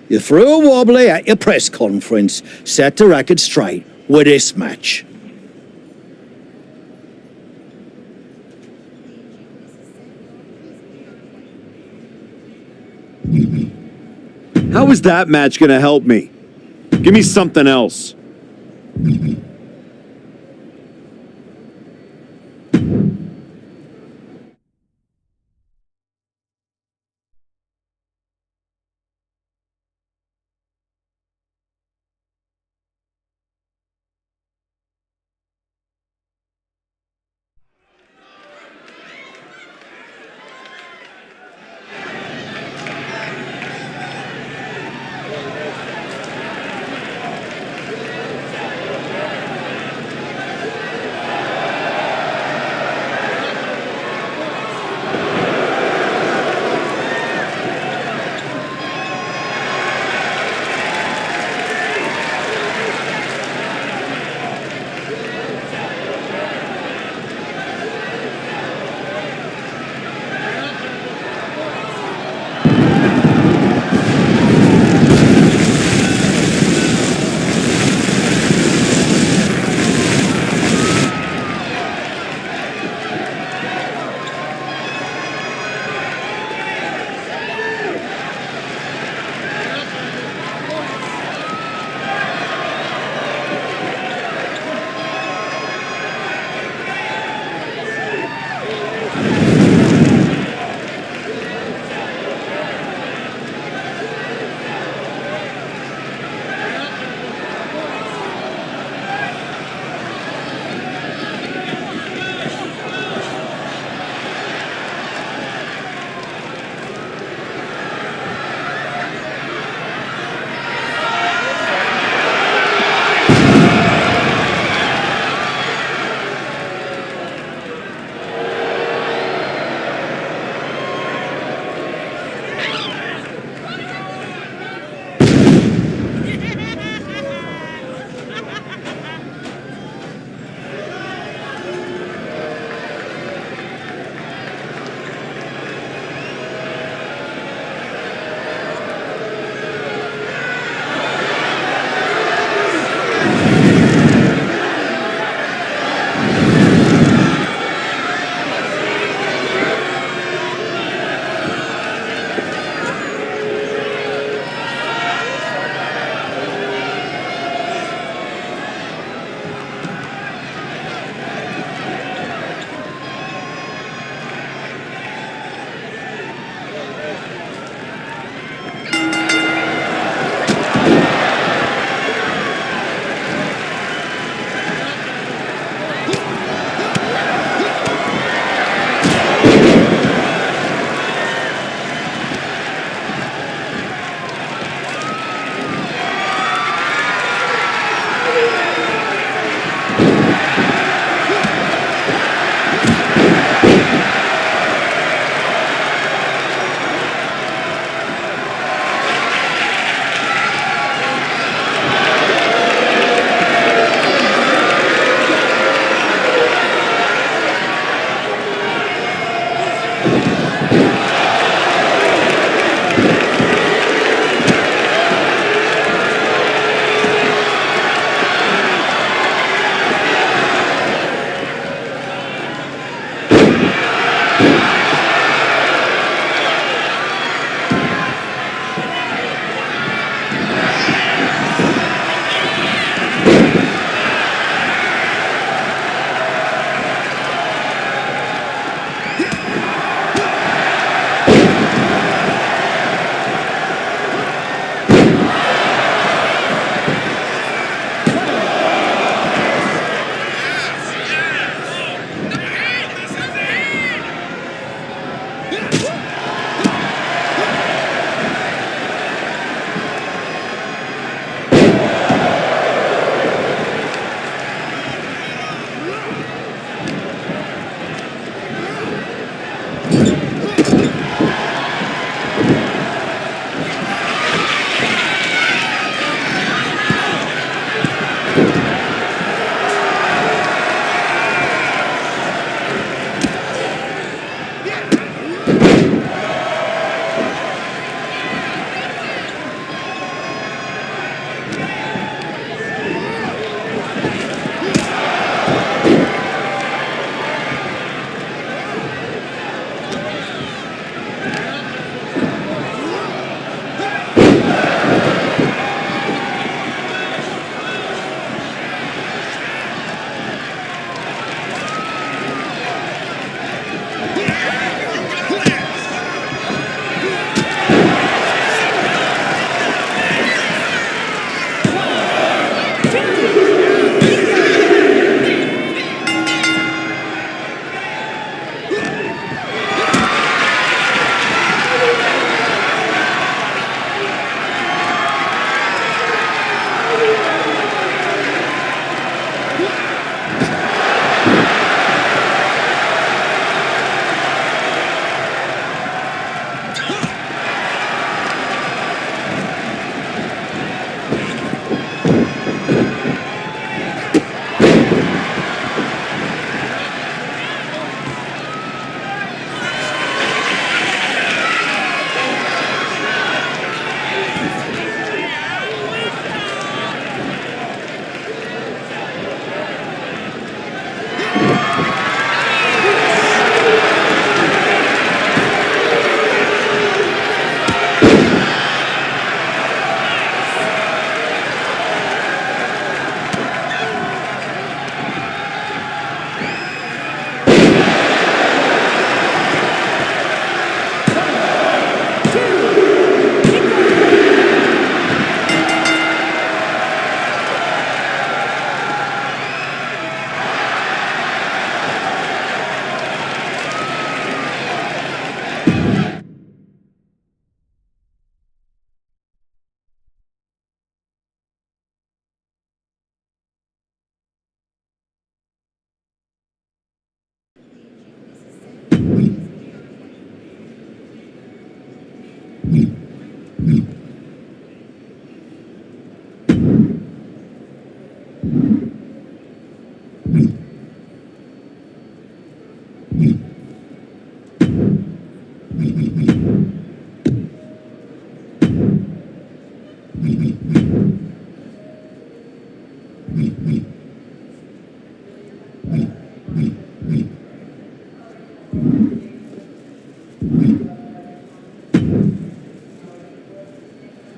You threw a wobbly at your press conference, set the record straight with this match. How is that match gonna help me? Give me something else.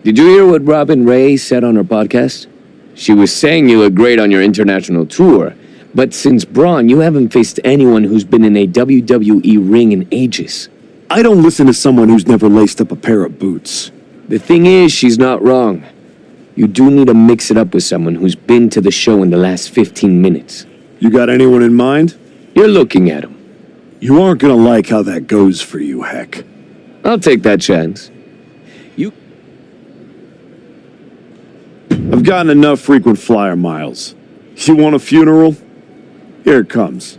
Did you hear what Robin Ray said on her podcast? She was saying you look great on your international tour, but since Braun, you haven't faced anyone who's been in a WWE ring in ages. I don't listen to someone who's never laced up a pair of boots. The thing is, she's not wrong. You do need to mix it up with someone who's been to the show in the last 15 minutes. You got anyone in mind? You're looking at him. You aren't gonna like how that goes for you, Heck. I'll take that chance. I've gotten enough frequent flyer miles. You want a funeral? Here it comes.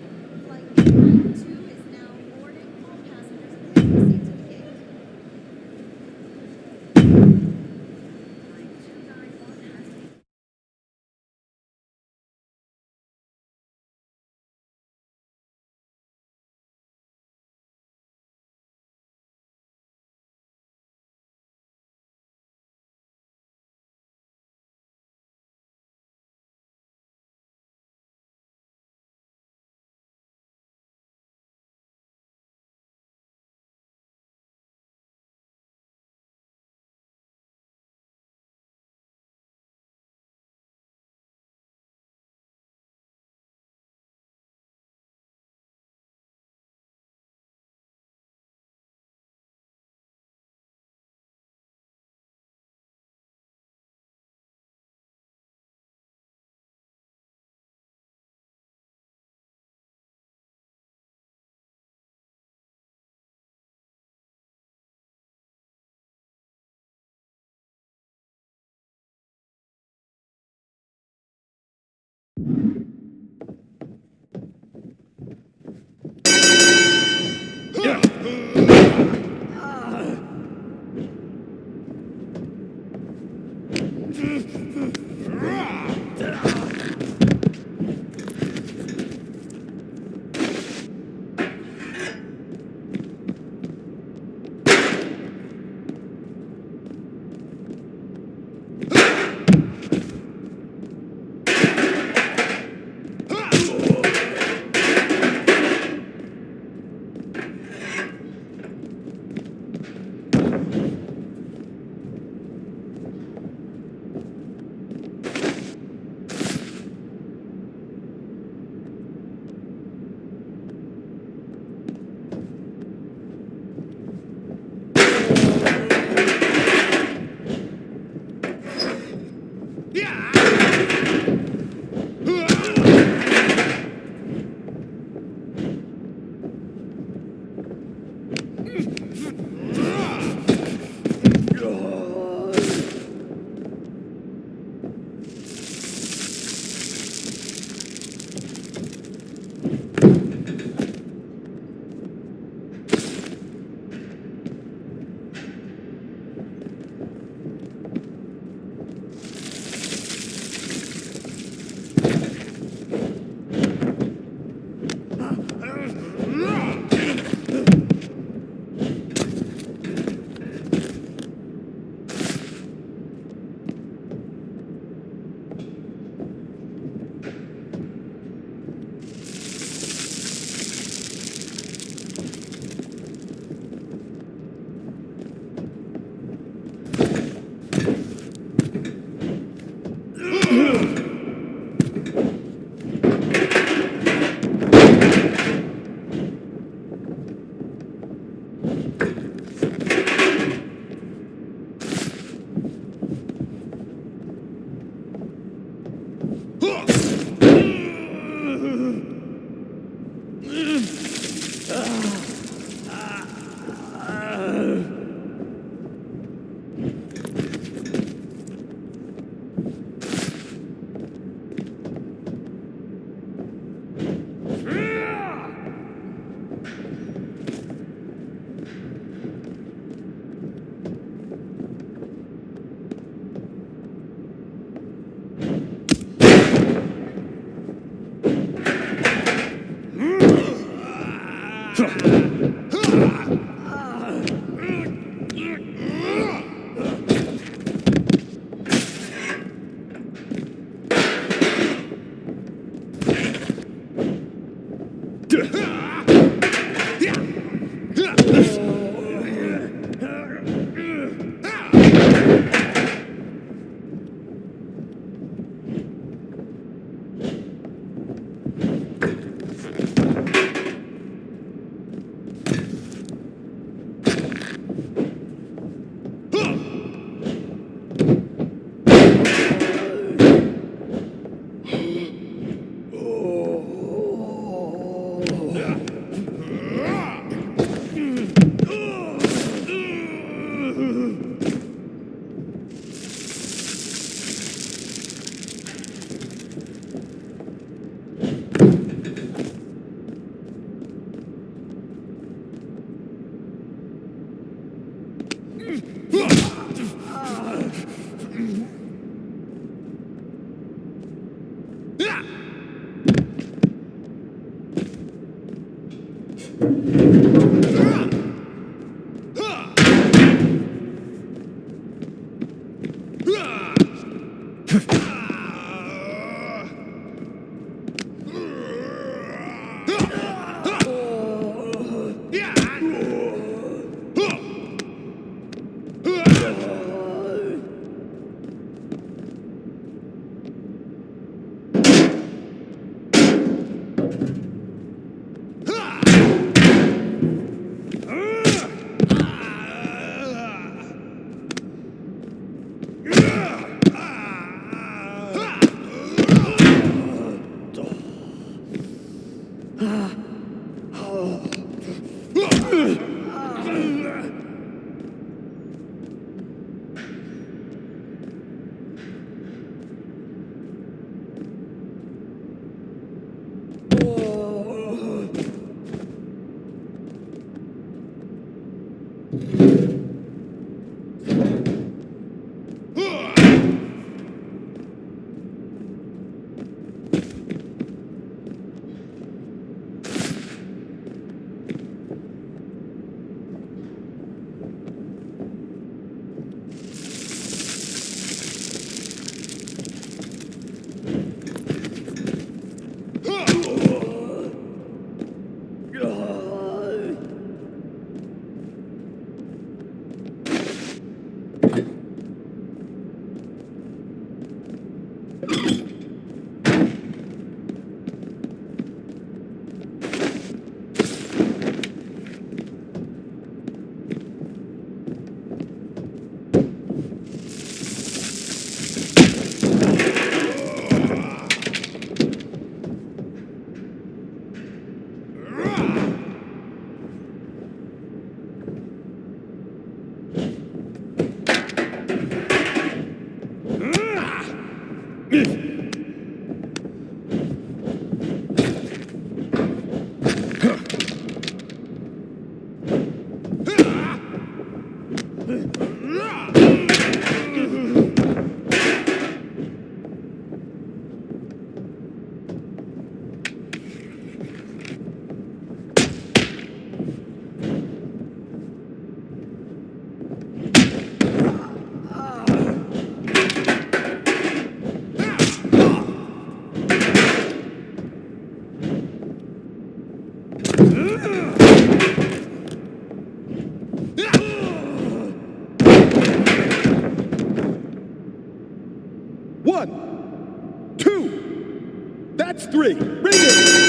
1, 2. That's 3. Bring it.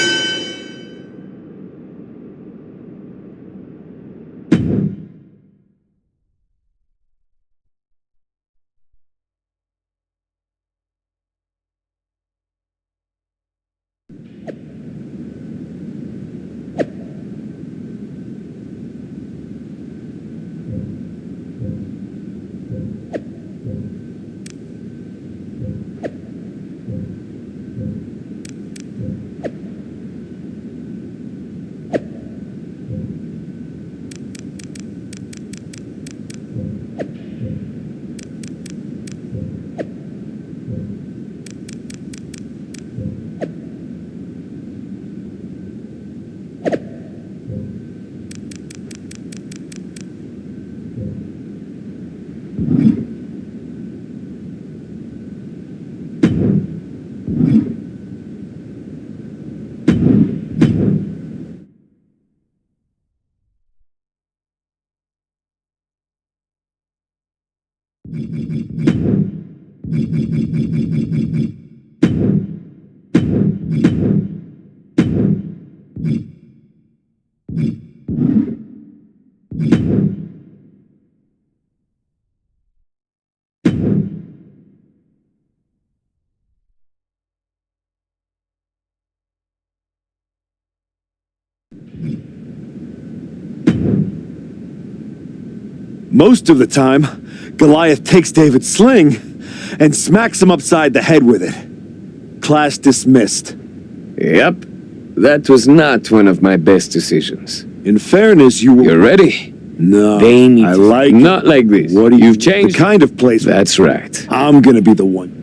Most of the time, Goliath takes David's sling and smacks him upside the head with it. Class dismissed. Yep. That was not one of my best decisions. In fairness, you were... You're ready? No, They need I to- like Not it. like this. What do you... You've changed. The kind of place... That's right. I'm gonna be the one.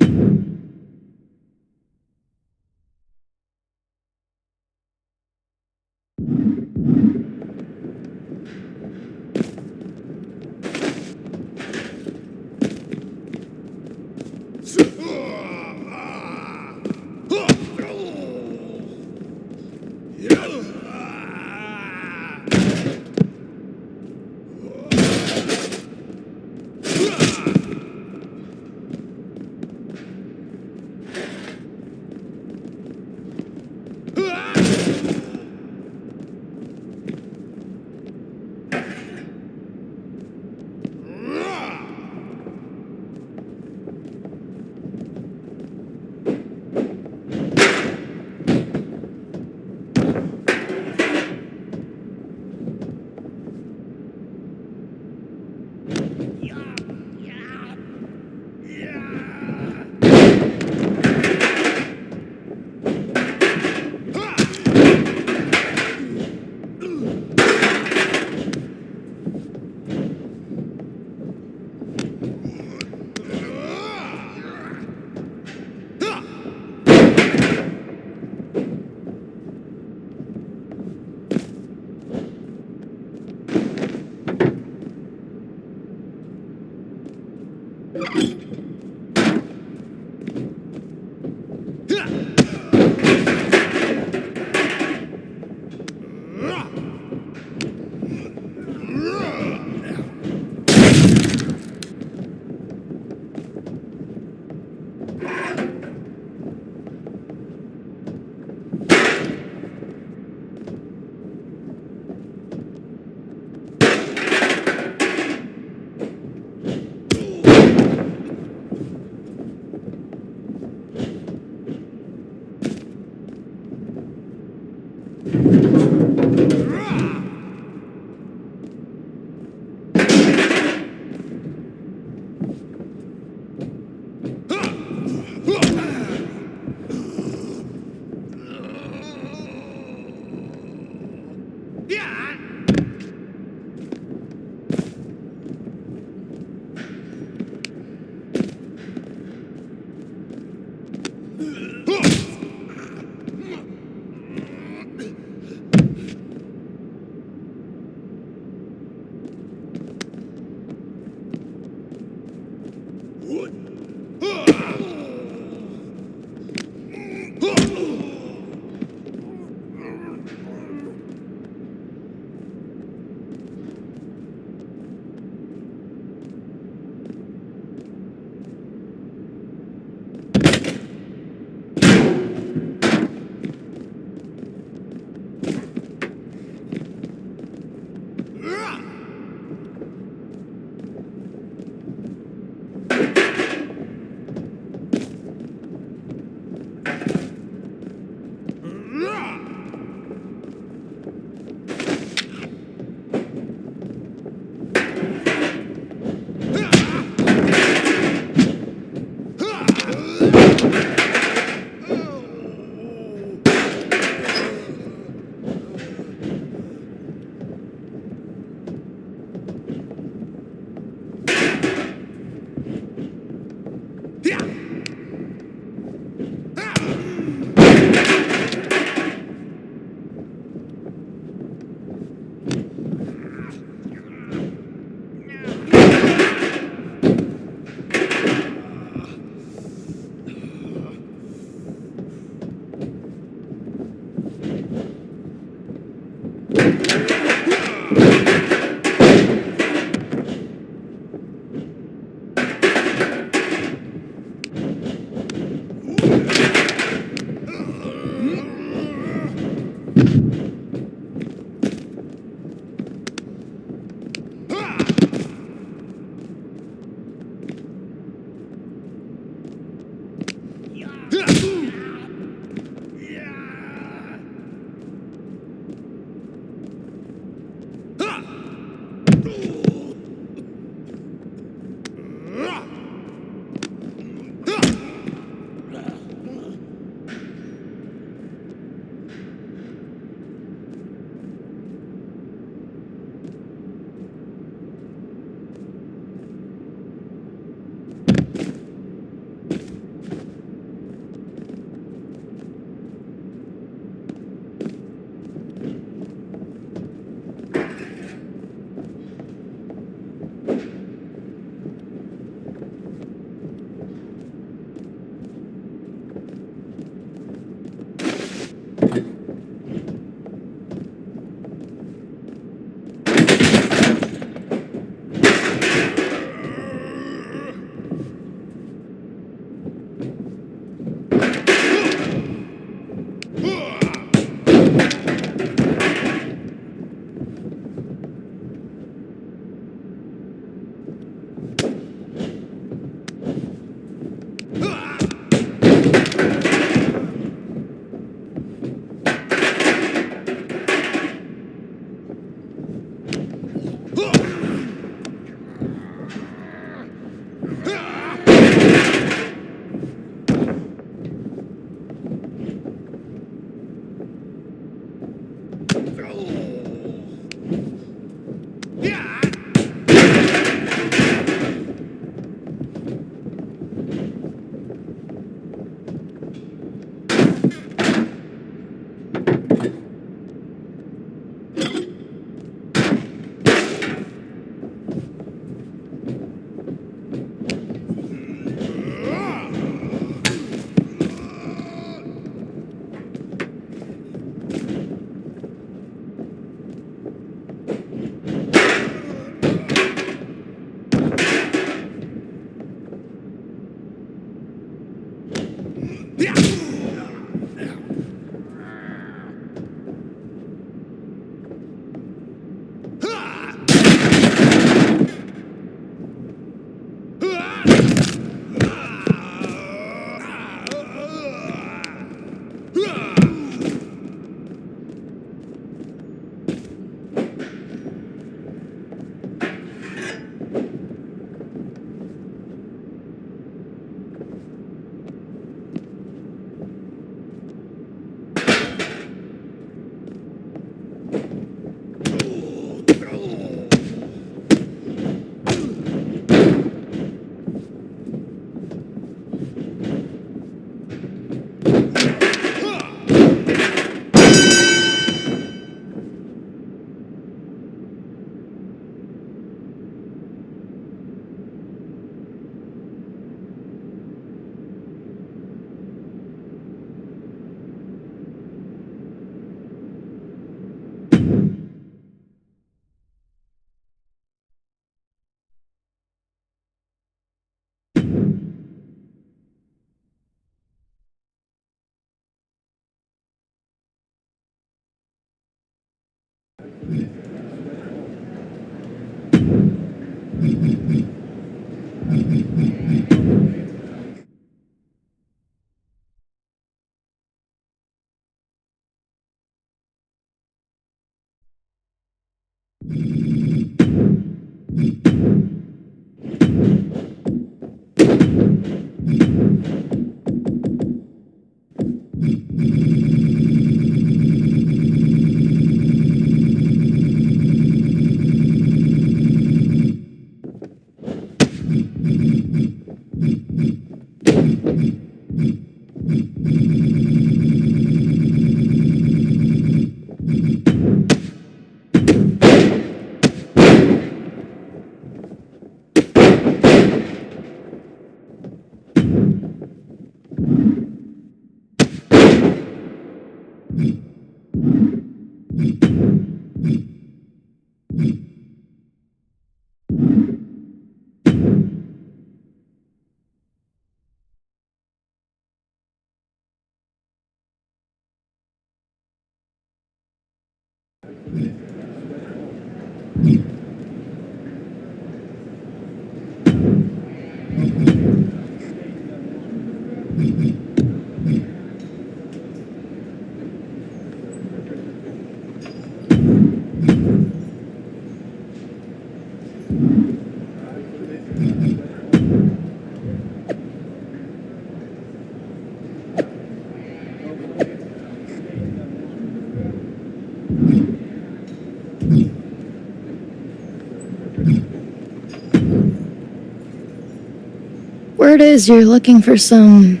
Word is you're looking for some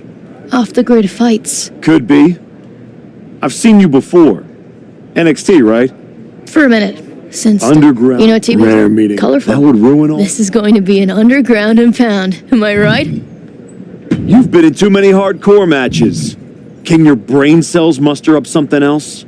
off-the-grid fights. Could be. I've seen you before. NXT, right? For a minute. Since Underground. you know, TV Rare meeting. colorful. That would ruin all. This is going to be an underground and pound. Am I right? You've been in too many hardcore matches. Can your brain cells muster up something else?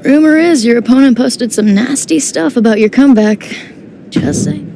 Rumor is your opponent posted some nasty stuff about your comeback. Just saying.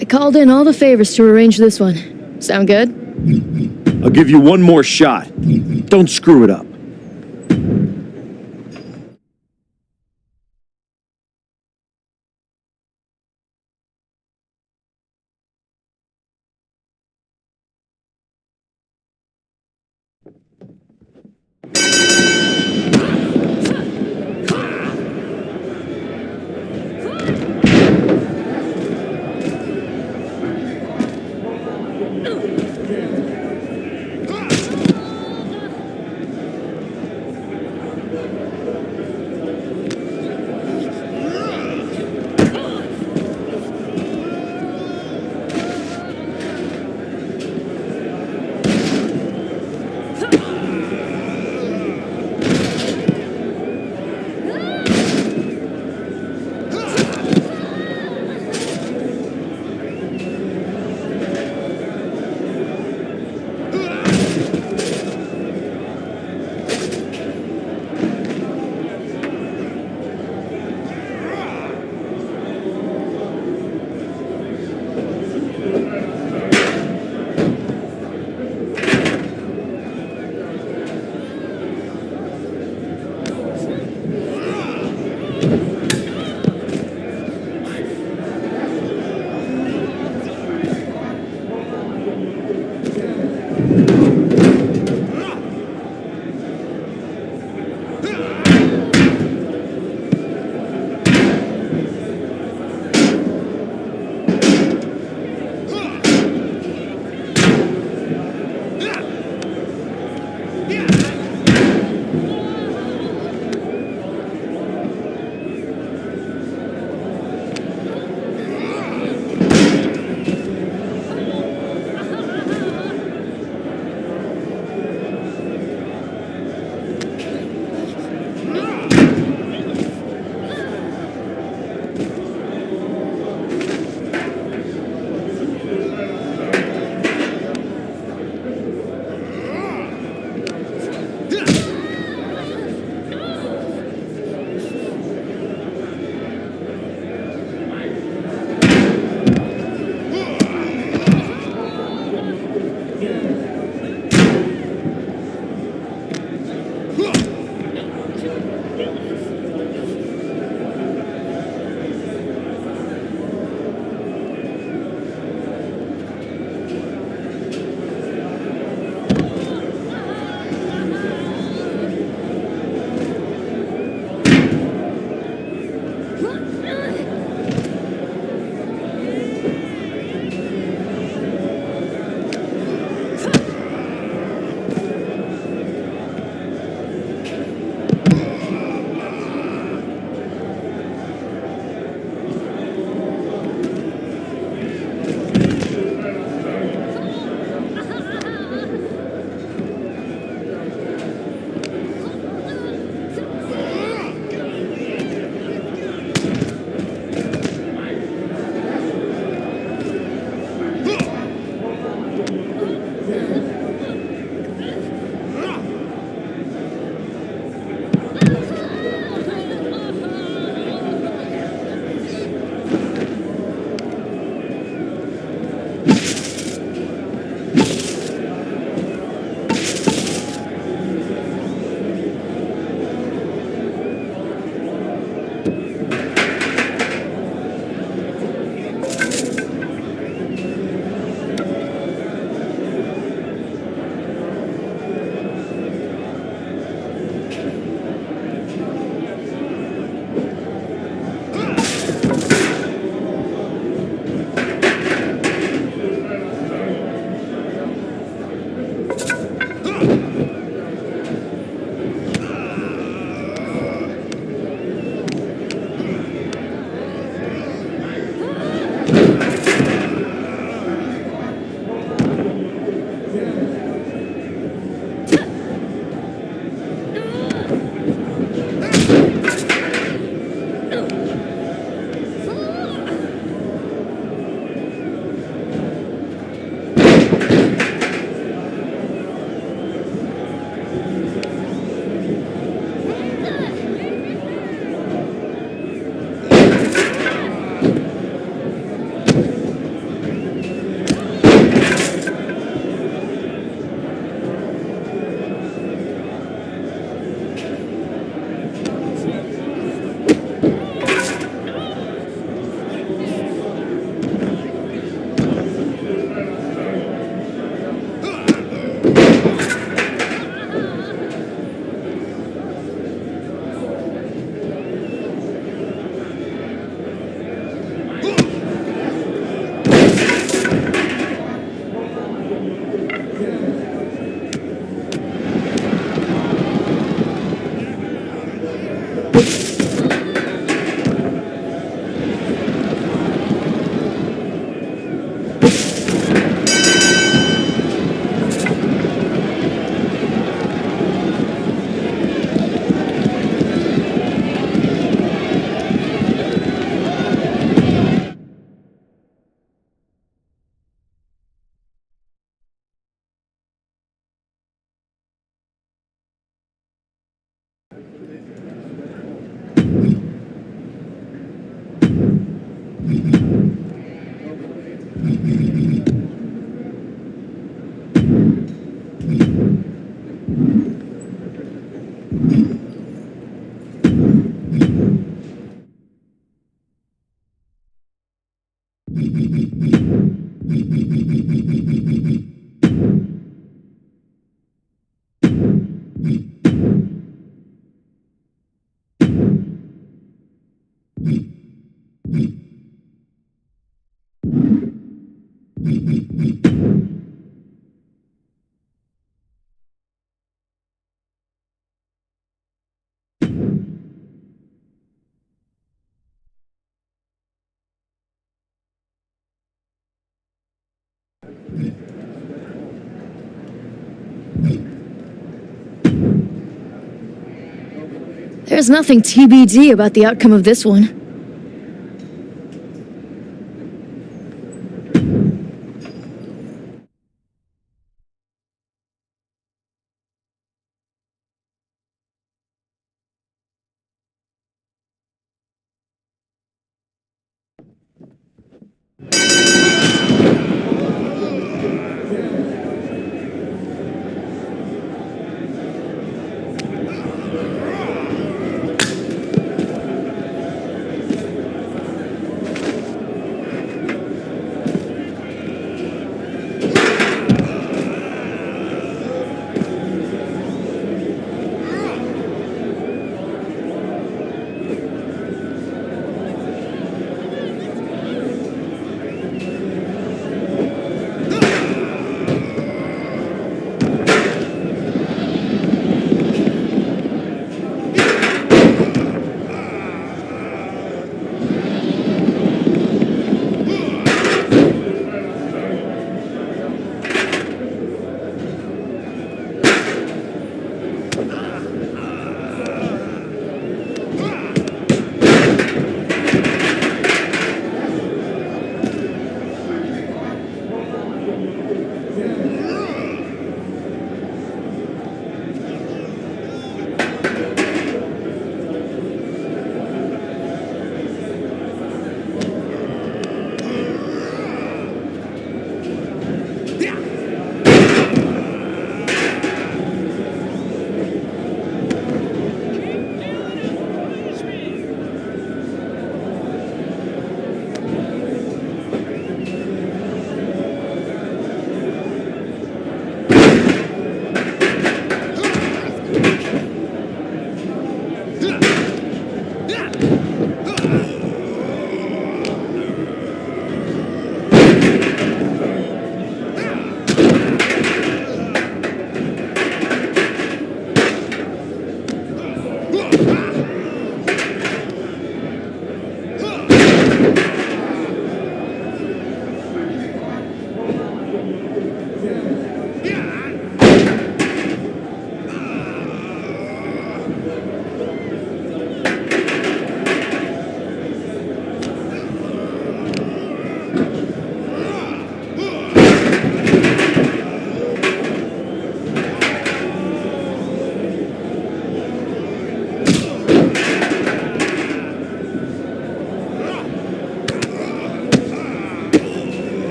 I called in all the favors to arrange this one. Sound good? I'll give you one more shot. Don't screw it up. There's nothing TBD about the outcome of this one.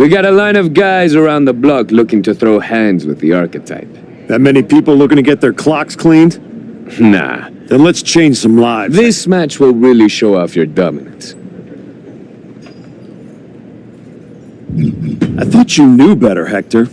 We got a line of guys around the block looking to throw hands with the archetype. That many people looking to get their clocks cleaned? Nah. Then let's change some lives. This match will really show off your dominance. I thought you knew better, Hector.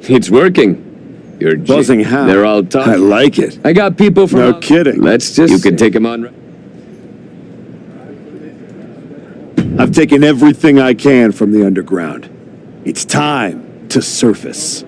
It's working. You're Buzzing how? They're all I talking. like it. I got people from... No kidding. Let's just... You can take them on... I've taken everything I can from the underground. It's time to surface.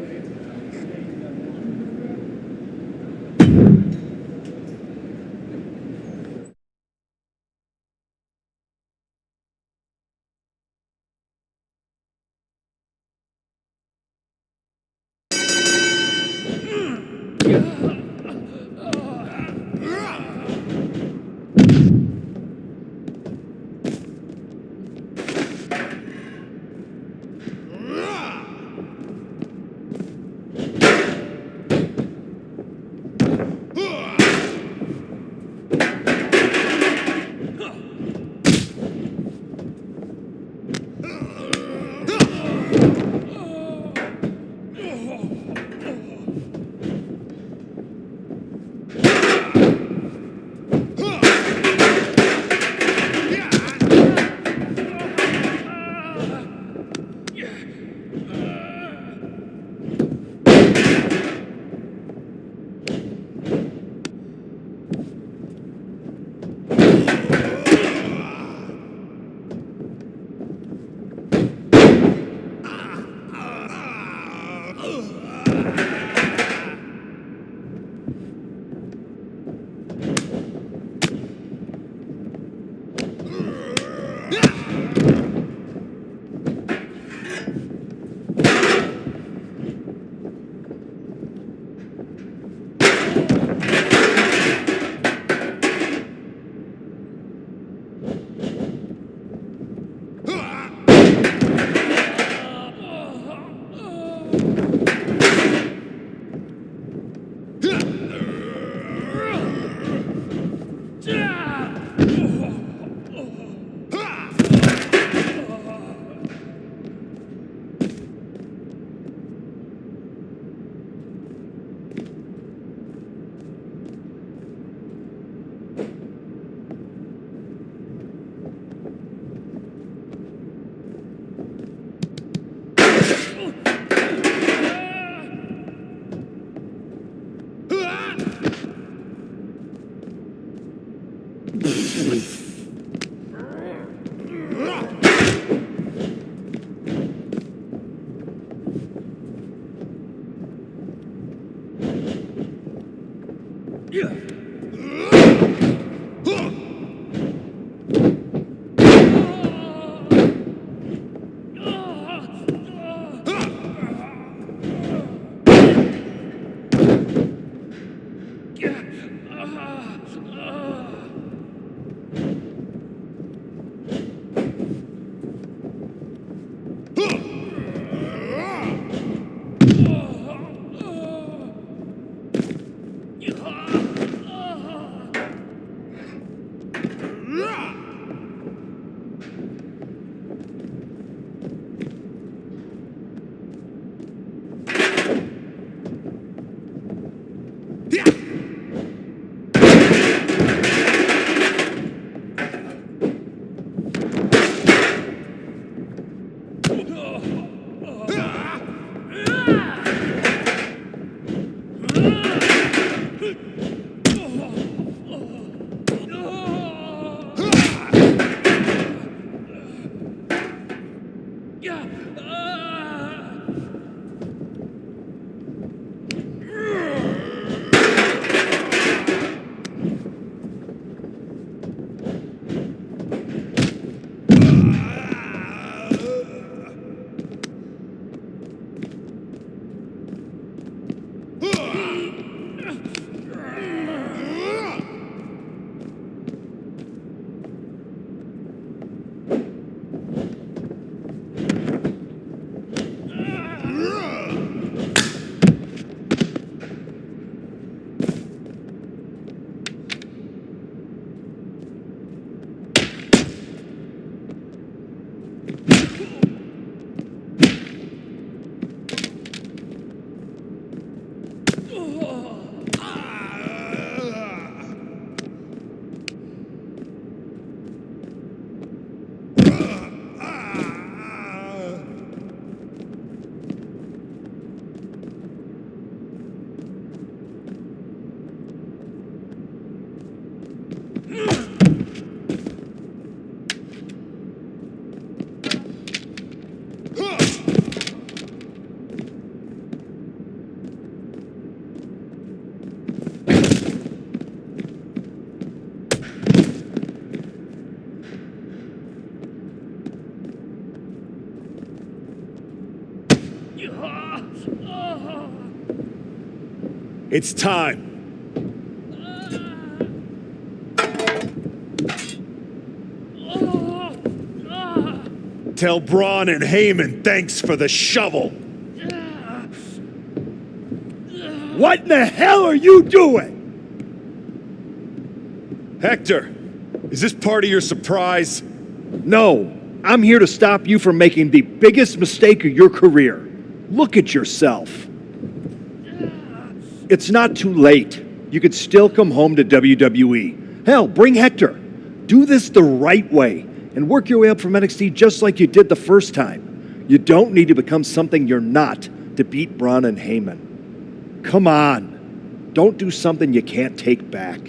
It's time. Tell Braun and Heyman thanks for the shovel. What in the hell are you doing? Hector, is this part of your surprise? No, I'm here to stop you from making the biggest mistake of your career. Look at yourself. It's not too late. You could still come home to WWE. Hell, bring Hector. Do this the right way and work your way up from NXT just like you did the first time. You don't need to become something you're not to beat Braun and Heyman. Come on. Don't do something you can't take back.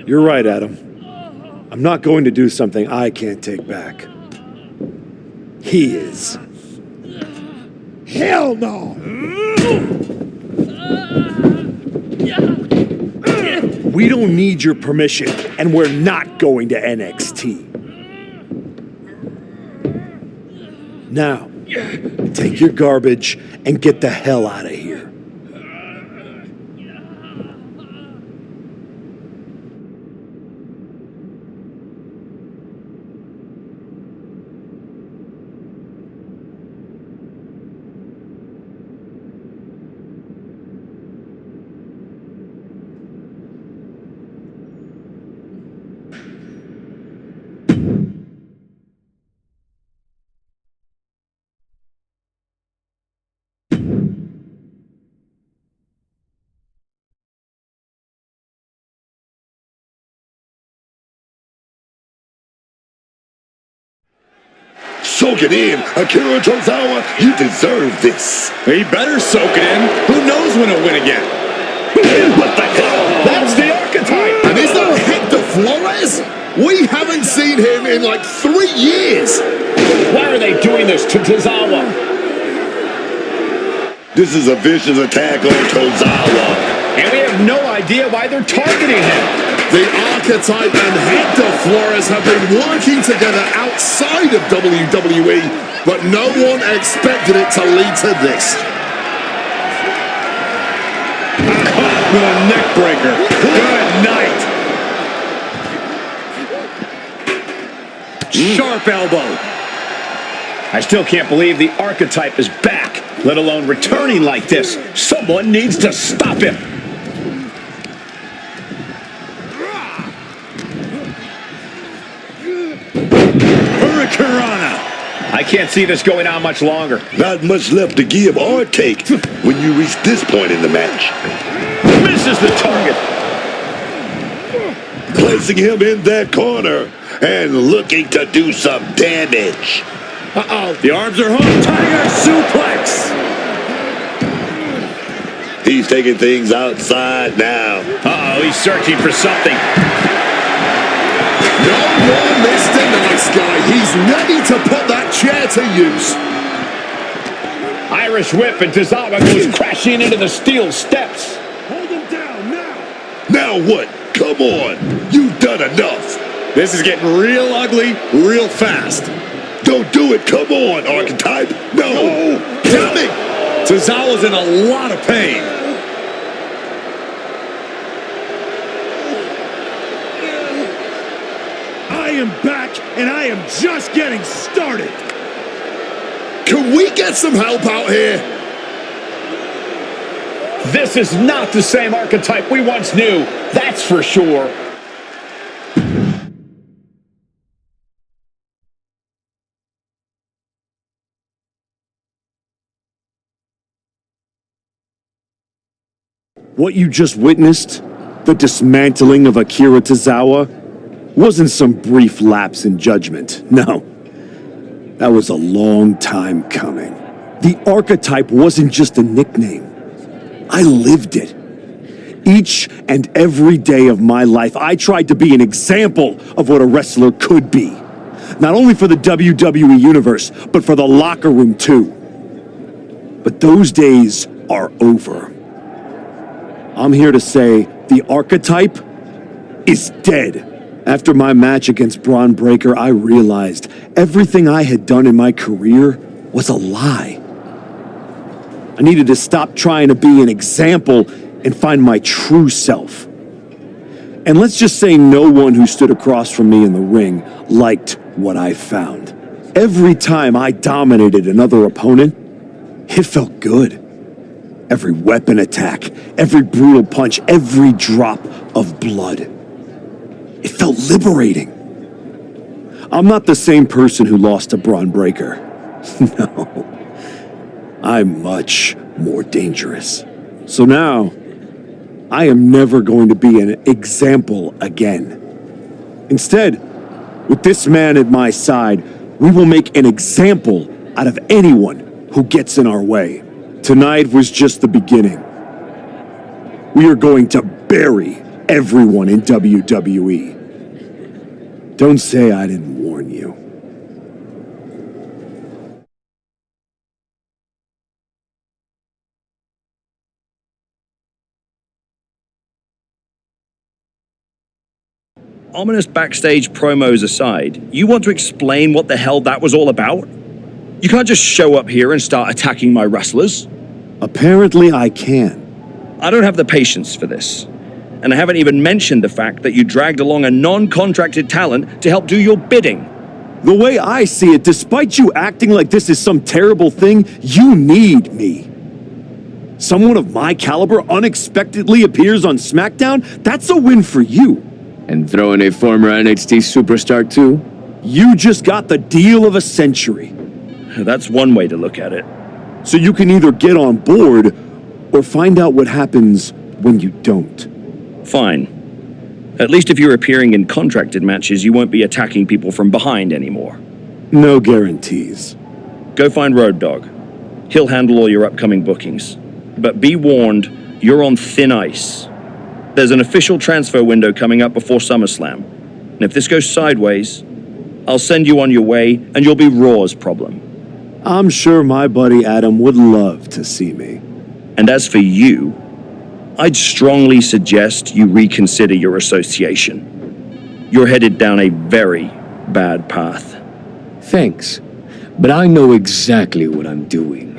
You're right, Adam. I'm not going to do something I can't take back. He is. Hell no! We don't need your permission, and we're not going to NXT. Now, take your garbage and get the hell out of here. Soak it in, Akira Tozawa. You deserve this. He better soak it in. Who knows when he'll win again? What the hell? That's the archetype. And is that Hector Flores? We haven't seen him in like 3 years. Why are they doing this to Tozawa? This is a vicious attack on Tozawa. And we have no idea why they're targeting him. The Archetype and Hector Flores have been working together outside of WWE, but no one expected it to lead to this. With a neck breaker. Good night. Sharp elbow. I still can't believe the Archetype is back, let alone returning like this. Someone needs to stop him. Hurricanrana. I can't see this going on much longer. Not much left to give or take when you reach this point in the match. Misses the target. Placing him in that corner and looking to do some damage. Uh-oh, the arms are hung. Tiger suplex. He's taking things outside now. Uh-oh, he's searching for something. No more Mr. Nice Guy. He's ready to put that chair to use. Irish whip, and Tozawa goes crashing into the steel steps. Hold him down now! Now what? Come on. You've done enough. This is getting real ugly real fast. Don't do it. Come on, Archetype. No. Damn it. Tozawa's in a lot of pain. I am back, and I am just getting started! Can we get some help out here? This is not the same Archetype we once knew. That's for sure. What you just witnessed, the dismantling of Akira Tozawa, wasn't some brief lapse in judgment. No. That was a long time coming. The Archetype wasn't just a nickname. I lived it. Each and every day of my life, I tried to be an example of what a wrestler could be. Not only for the WWE Universe, but for the locker room too. But those days are over. I'm here to say the Archetype is dead. After my match against Braun Breaker, I realized everything I had done in my career was a lie. I needed to stop trying to be an example and find my true self. And let's just say no one who stood across from me in the ring liked what I found. Every time I dominated another opponent, it felt good. Every weapon attack, every brutal punch, every drop of blood. It felt liberating. I'm not the same person who lost to Braun Breaker. No. I'm much more dangerous. So now, I am never going to be an example again. Instead, with this man at my side, we will make an example out of anyone who gets in our way. Tonight was just the beginning. We are going to bury everyone in WWE. Don't say I didn't warn you. Ominous backstage promos aside, you want to explain what the hell that was all about? You can't just show up here and start attacking my wrestlers. Apparently I can. I don't have the patience for this. And I haven't even mentioned the fact that you dragged along a non-contracted talent to help do your bidding. The way I see it, despite you acting like this is some terrible thing, you need me. Someone of my caliber unexpectedly appears on SmackDown? That's a win for you. And throw in a former NXT superstar too? You just got the deal of a century. That's one way to look at it. So you can either get on board or find out what happens when you don't. Fine. At least if you're appearing in contracted matches, you won't be attacking people from behind anymore. No guarantees. Go find Road Dogg. He'll handle all your upcoming bookings. But be warned, you're on thin ice. There's an official transfer window coming up before SummerSlam. And if this goes sideways, I'll send you on your way and you'll be Raw's problem. I'm sure my buddy Adam would love to see me. And as for you, I'd strongly suggest you reconsider your association. You're headed down a very bad path. Thanks, but I know exactly what I'm doing.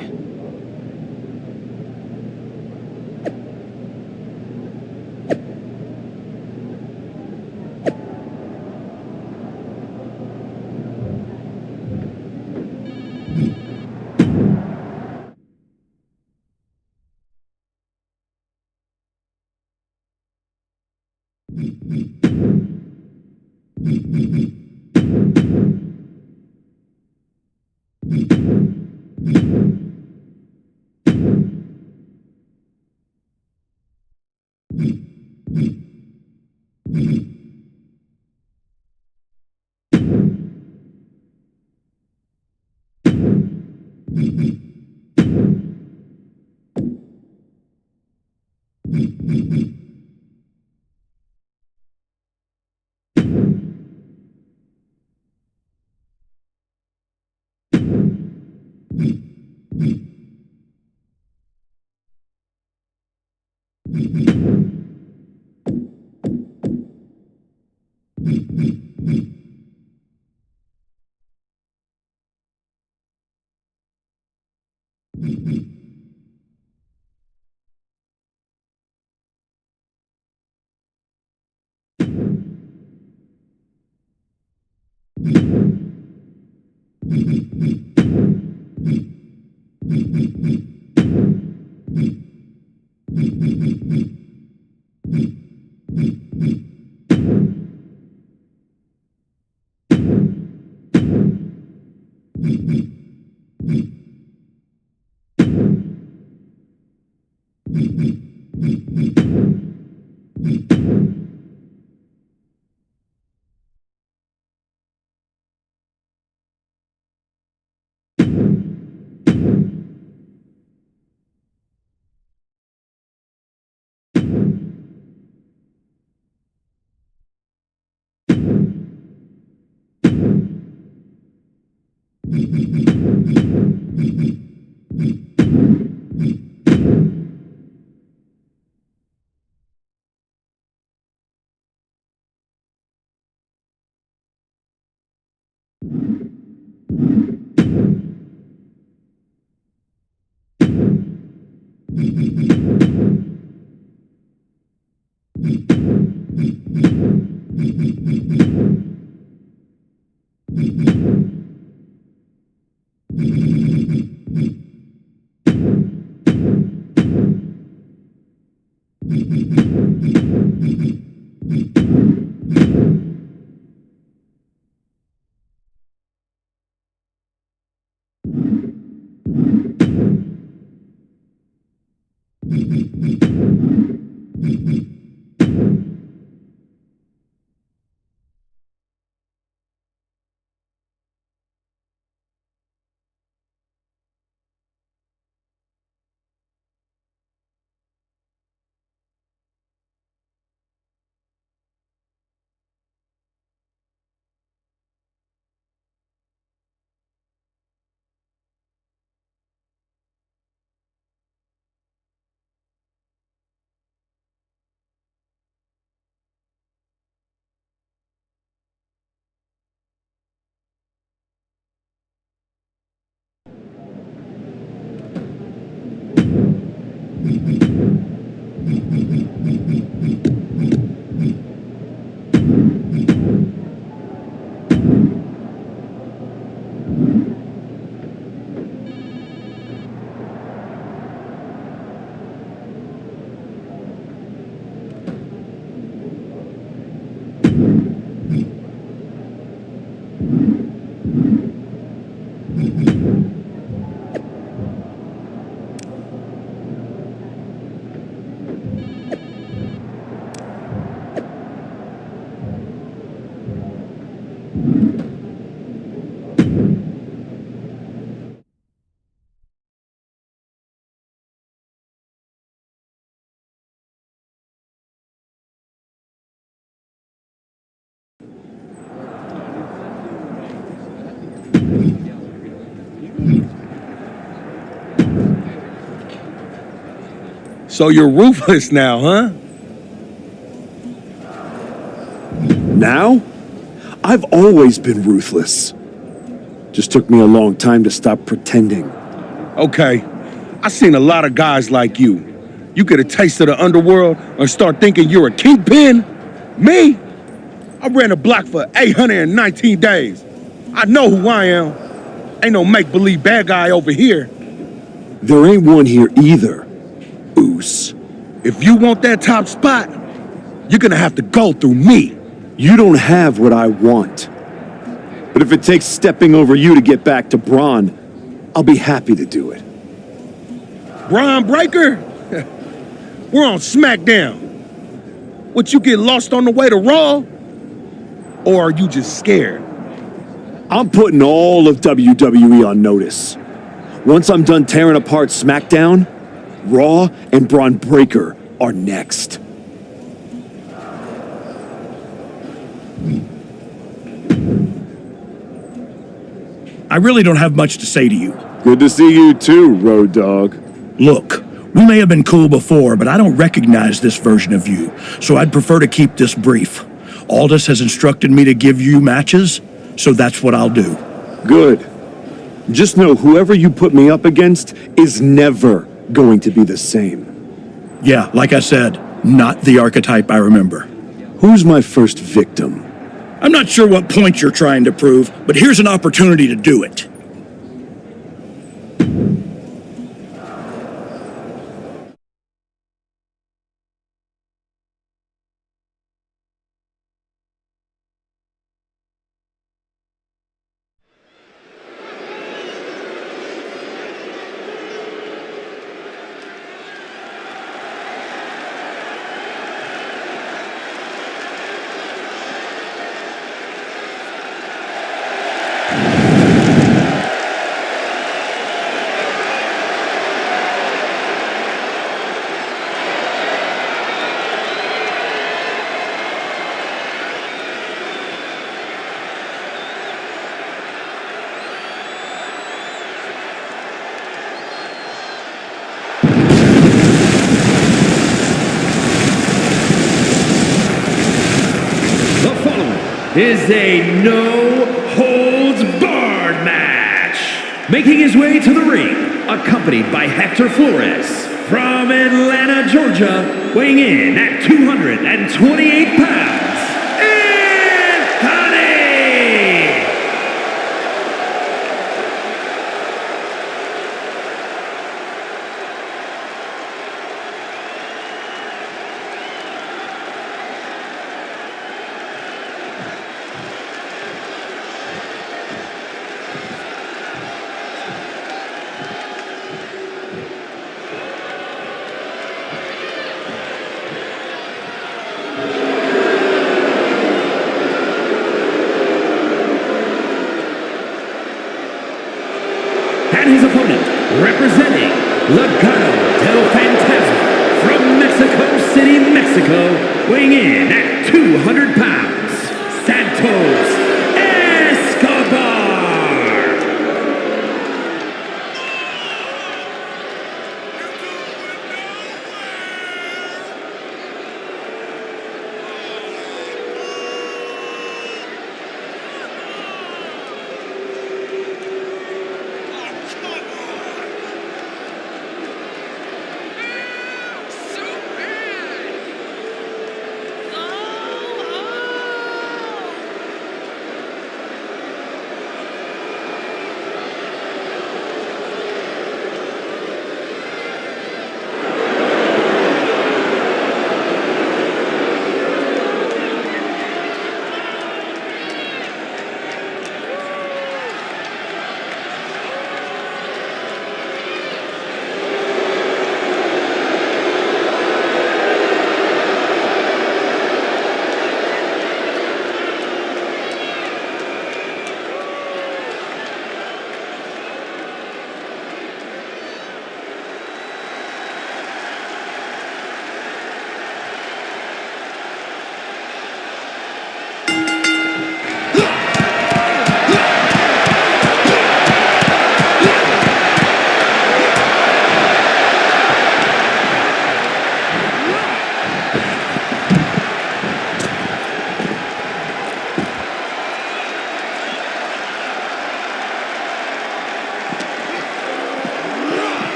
So you're ruthless now, huh? Now? I've always been ruthless. Just took me a long time to stop pretending. Okay, I seen a lot of guys like you. You get a taste of the underworld and start thinking you're a kingpin? Me? I ran a block for 819 days. I know who I am. Ain't no make-believe bad guy over here. There ain't one here either, Oos. If you want that top spot, you're gonna have to go through me. You don't have what I want. But if it takes stepping over you to get back to Braun, I'll be happy to do it. Braun Breaker? We're on SmackDown. Would you get lost on the way to Raw? Or are you just scared? I'm putting all of WWE on notice. Once I'm done tearing apart SmackDown, Raw and Braun Breaker are next. I really don't have much to say to you. Good to see you too, Road Dogg. Look, we may have been cool before, but I don't recognize this version of you, so I'd prefer to keep this brief. Aldous has instructed me to give you matches, so that's what I'll do. Good. Just know whoever you put me up against is never going to be the same. Yeah, like I said, not the archetype I remember. Who's my first victim? I'm not sure what point you're trying to prove, but here's an opportunity to do it. Is a no-holds-barred match. Making his way to the ring, accompanied by Hector Flores, from Atlanta, Georgia, weighing in at 228 pounds, Anthony! And his opponent, representing Legado del Fantasma from Mexico City, Mexico, weighing in at 200 pounds, Santos Escobar.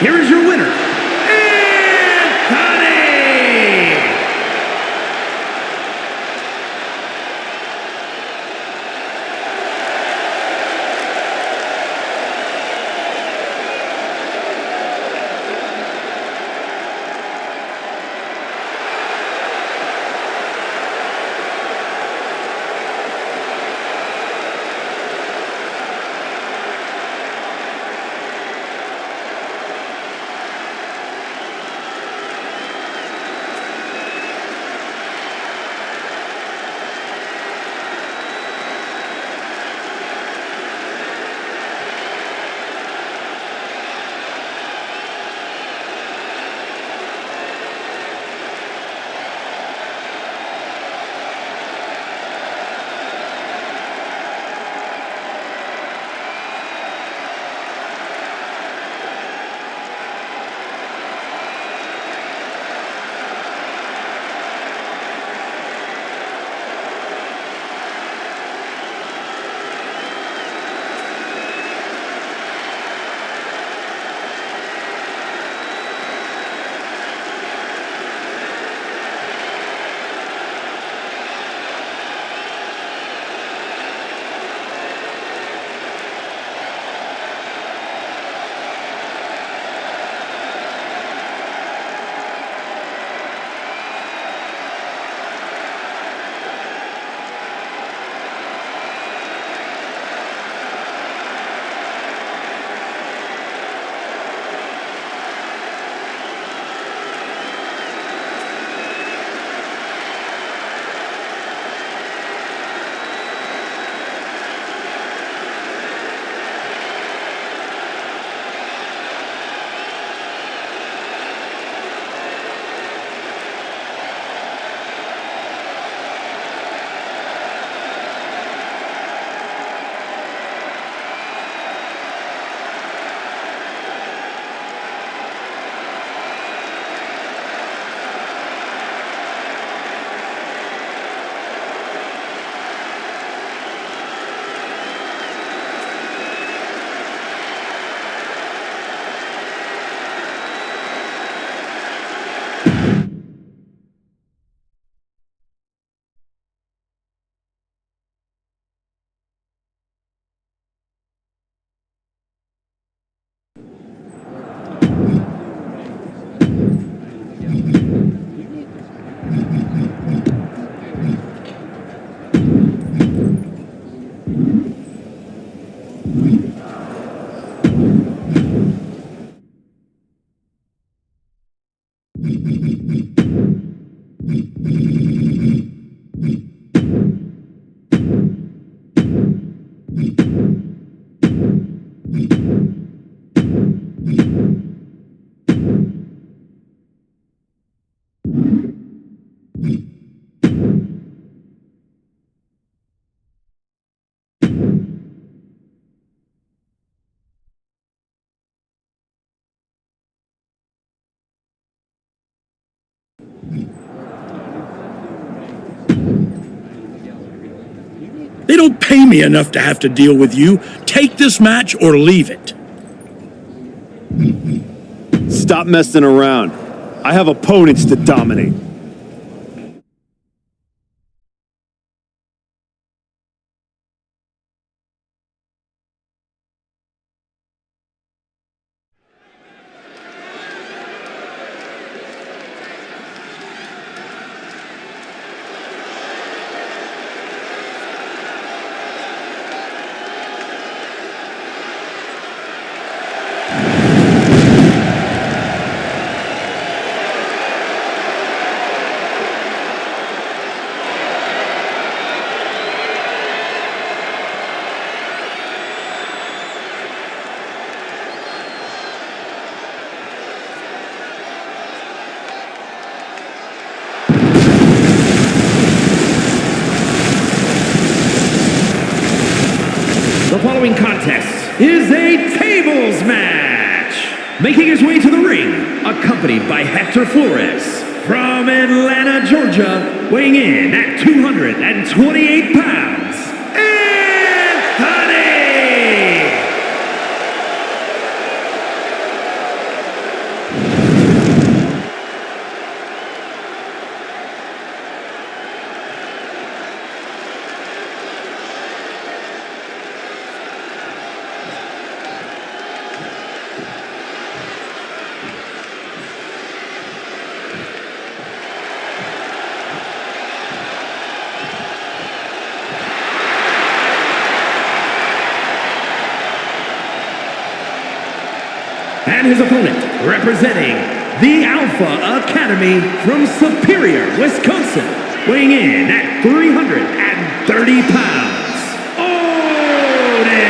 here is your winner, Anthony! They don't pay me enough to have to deal with you. Take this match or leave it. Stop messing around. I have opponents to dominate. The following contest is a tables match. Making his way to the ring, accompanied by Hector Flores, from Atlanta, Georgia, weighing in at 228 pounds, Anthony! And his opponent, representing the Alpha Academy from Superior, Wisconsin, weighing in at 330 pounds, Otis!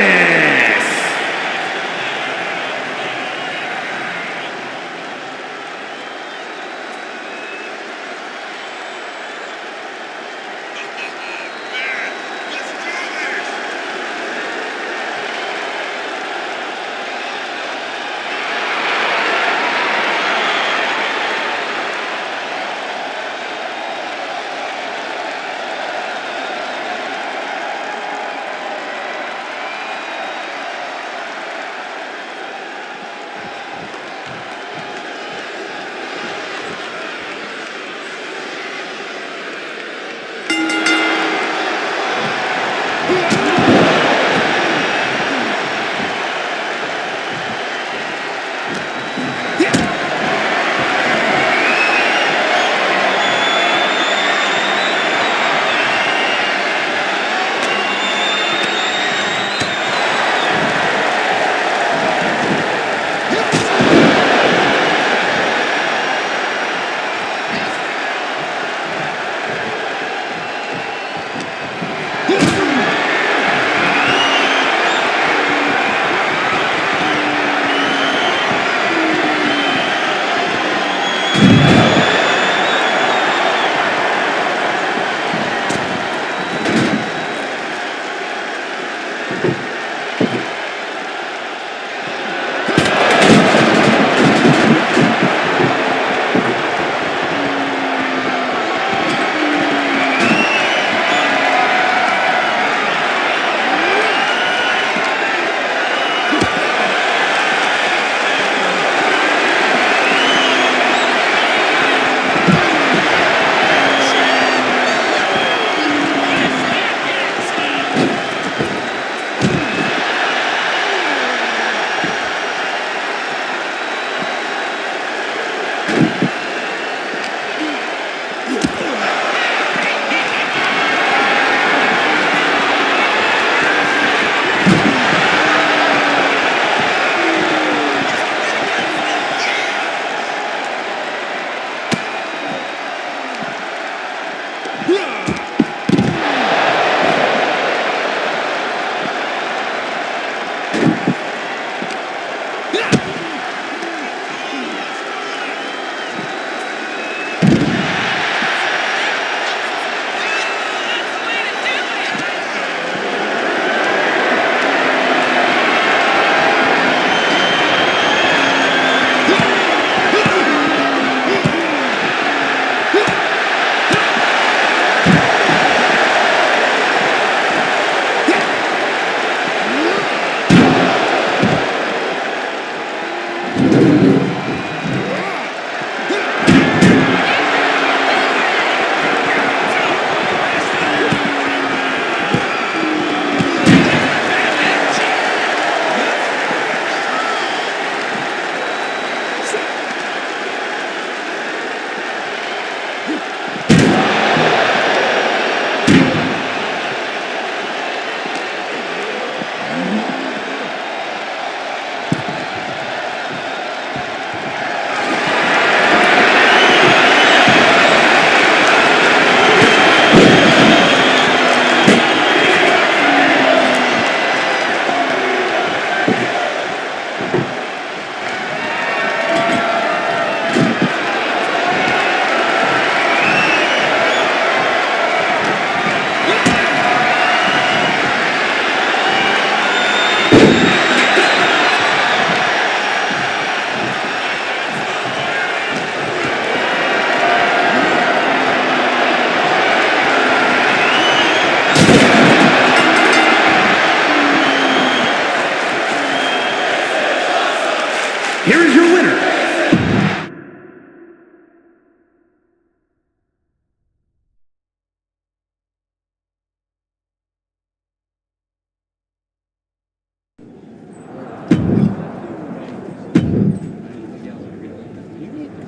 Here is your winner.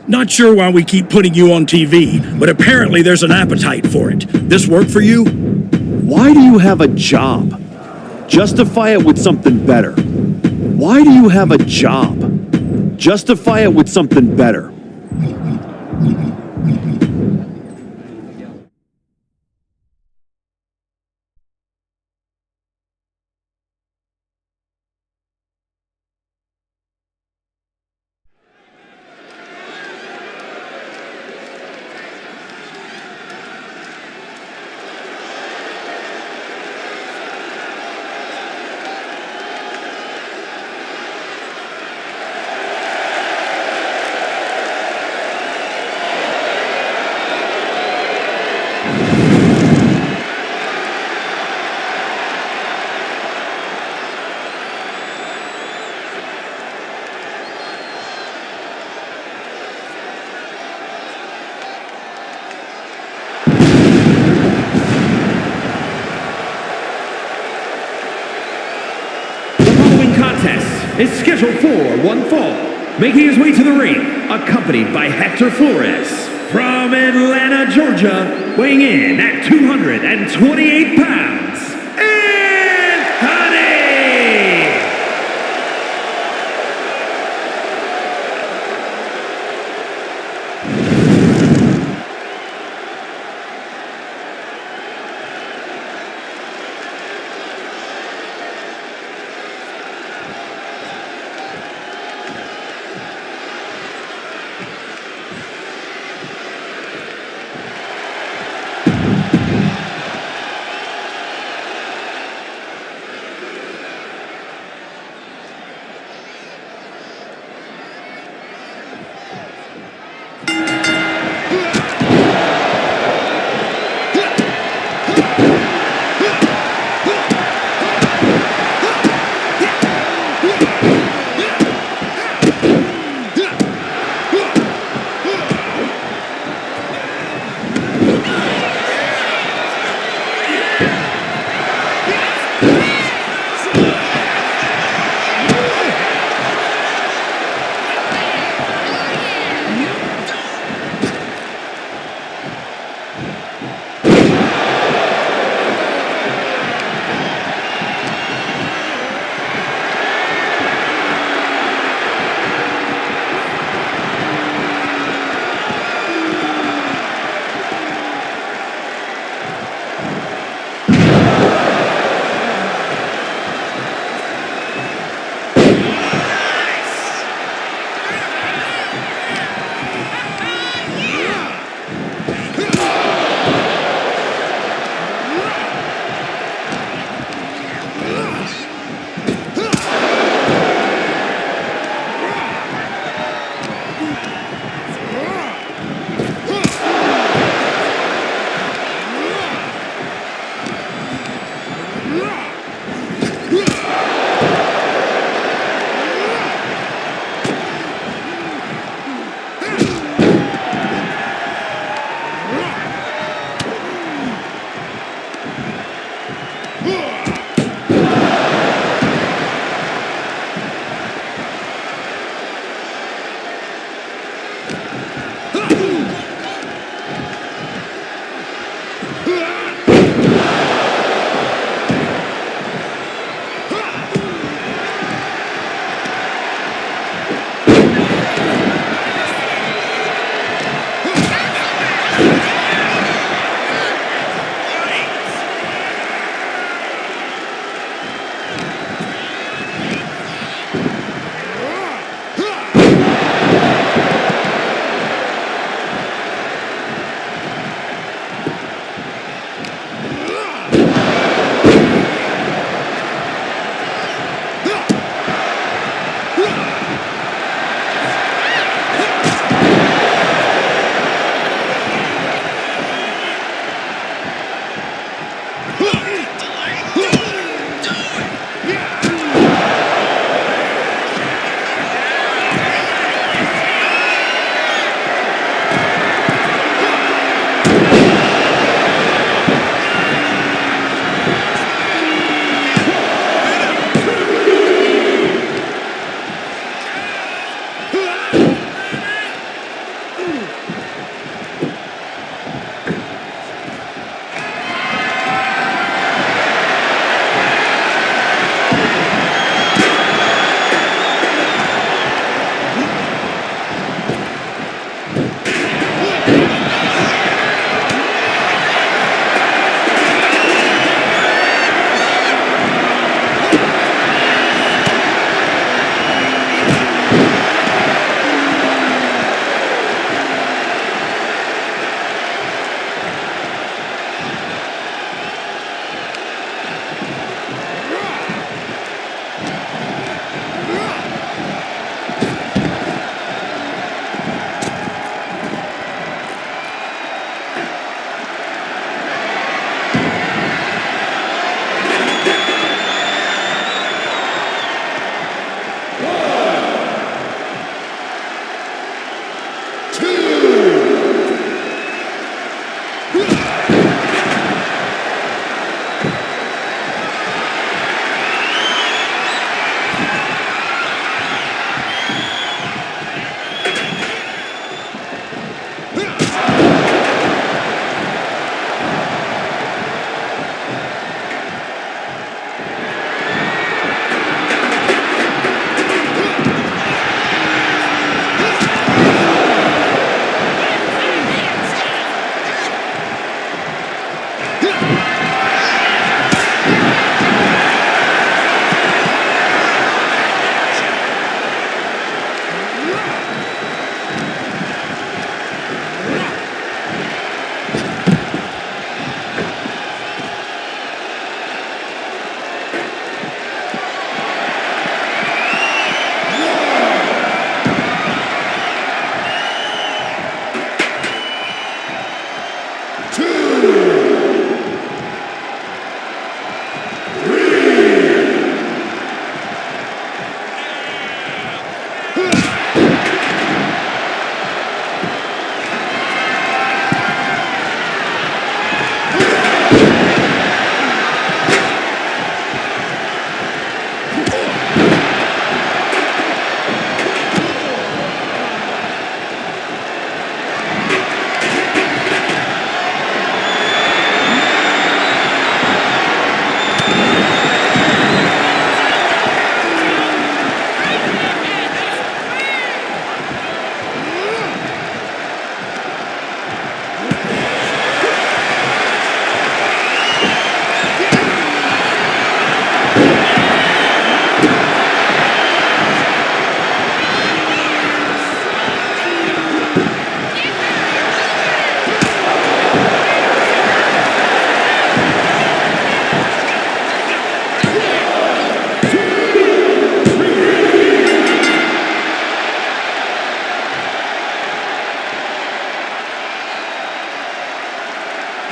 Not sure why we keep putting you on TV, but apparently there's an appetite for it. This work for you? Why do you have a job? Justify it with something better. Why do you have a job? Justify it with something better. Is scheduled for one fall, making his way to the ring, accompanied by Hector Flores. From Atlanta, Georgia, weighing in at 228 pounds, Anthony!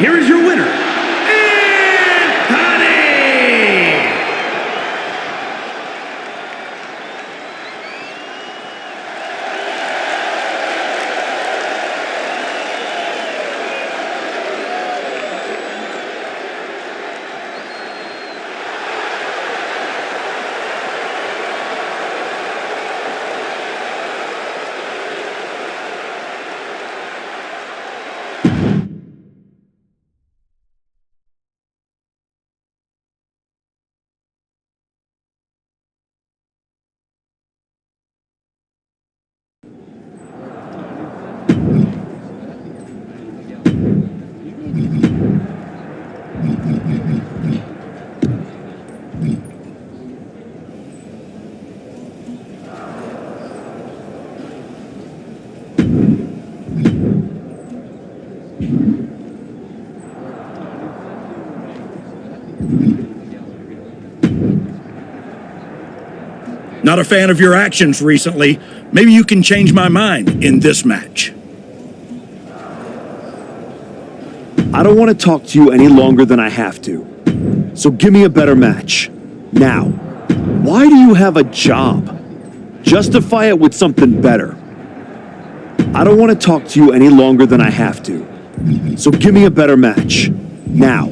here is your winner, Anthony! Not a fan of your actions recently. Maybe you can change my mind in this match. I don't want to talk to you any longer than I have to. So give me a better match. Now. Why do you have a job? Justify it with something better. I don't want to talk to you any longer than I have to. So give me a better match. Now.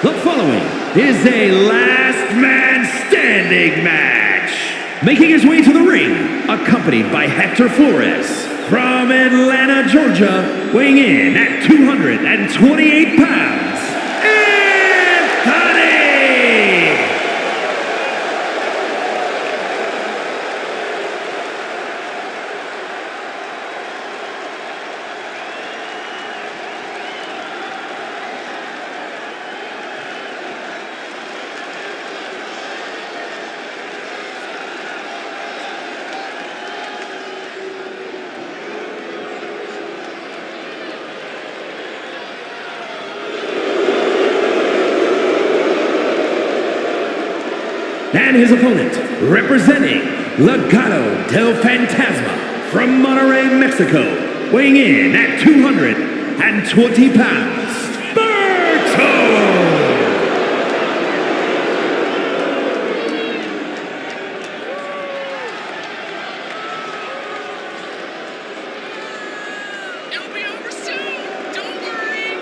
The following is a last man standing match. Making his way to the ring, accompanied by Hector Flores from Atlanta, Georgia, weighing in at 228 pounds, Anthony! And his opponent, representing Legado del Fantasma from Monterrey, Mexico, weighing in at 220 pounds, Part2! It'll be over soon. Don't worry.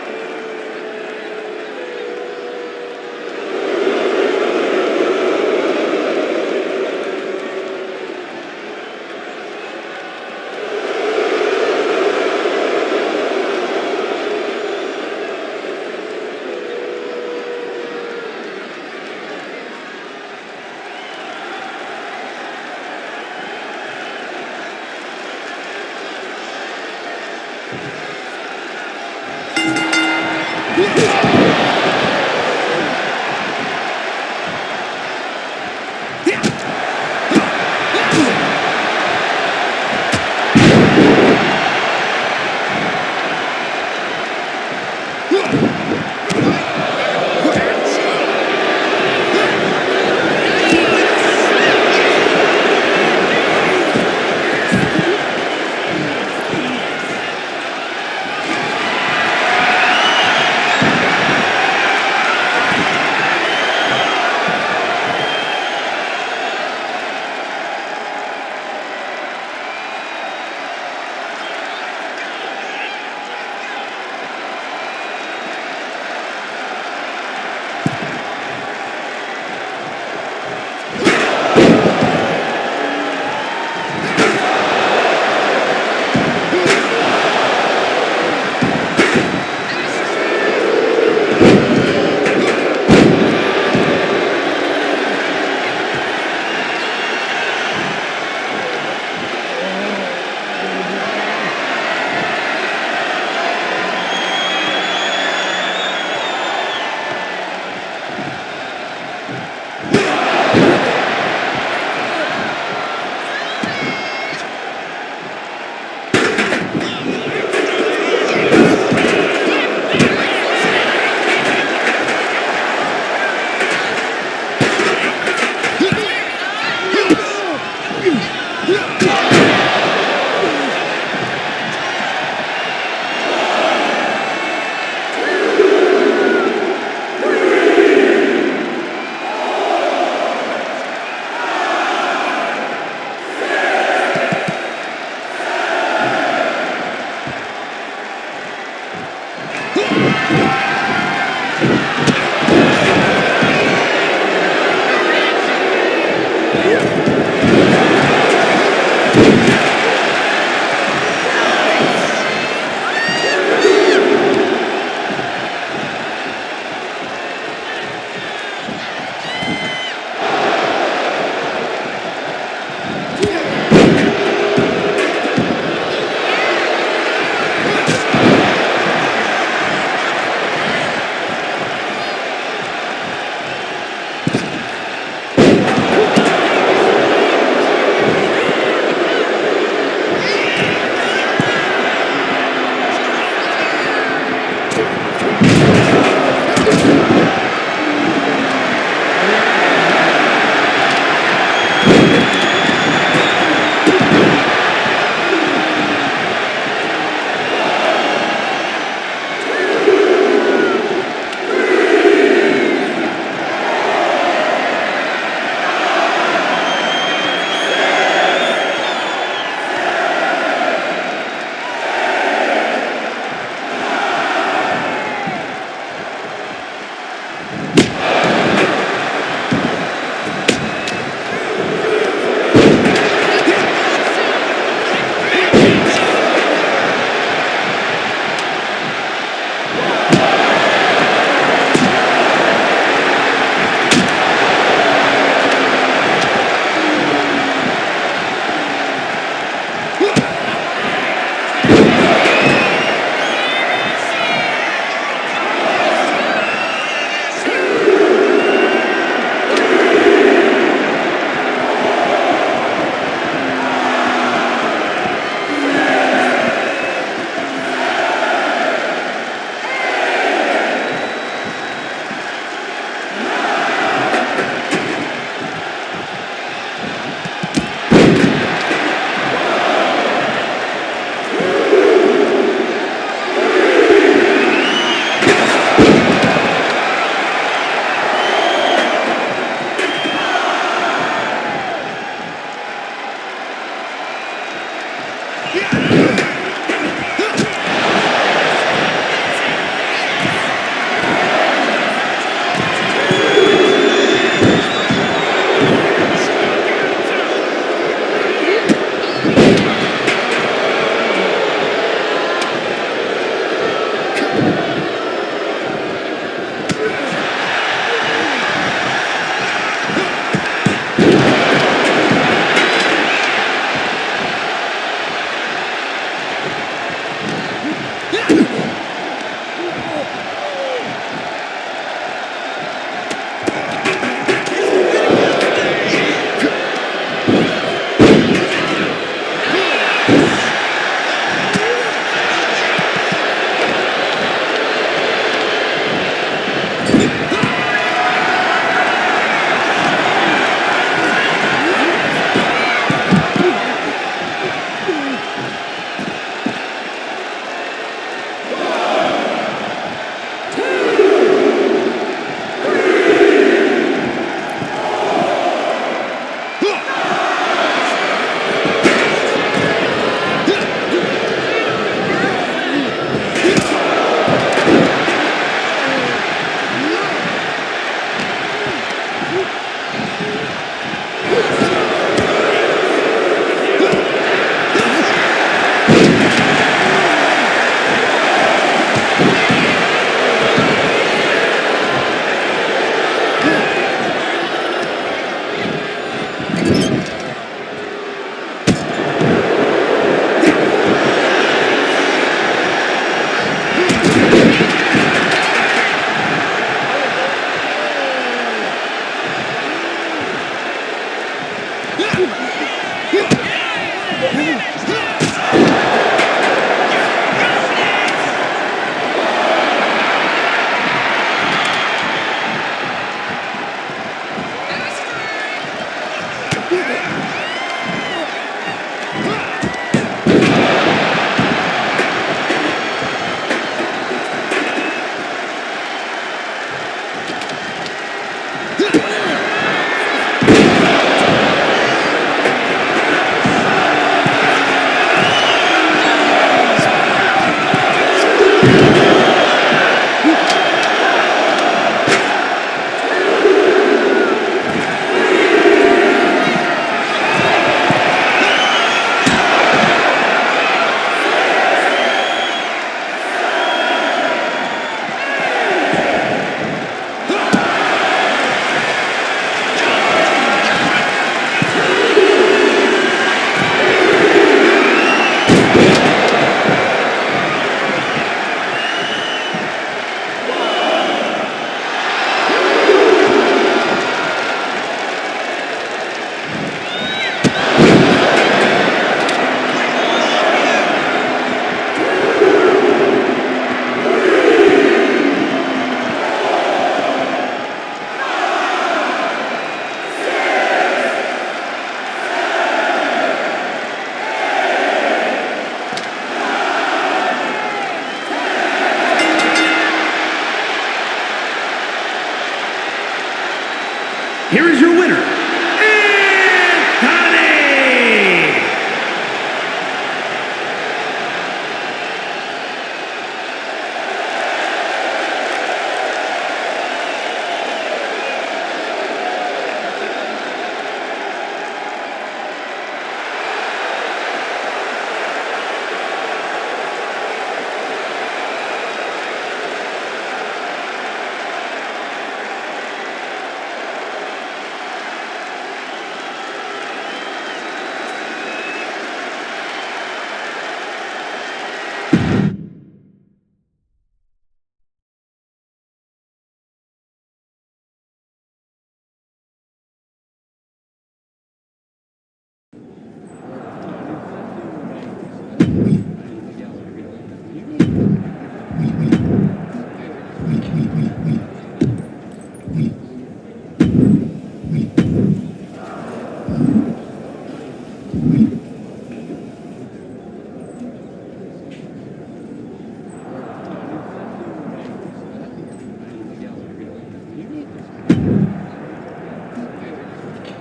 here is your winner, Anthony!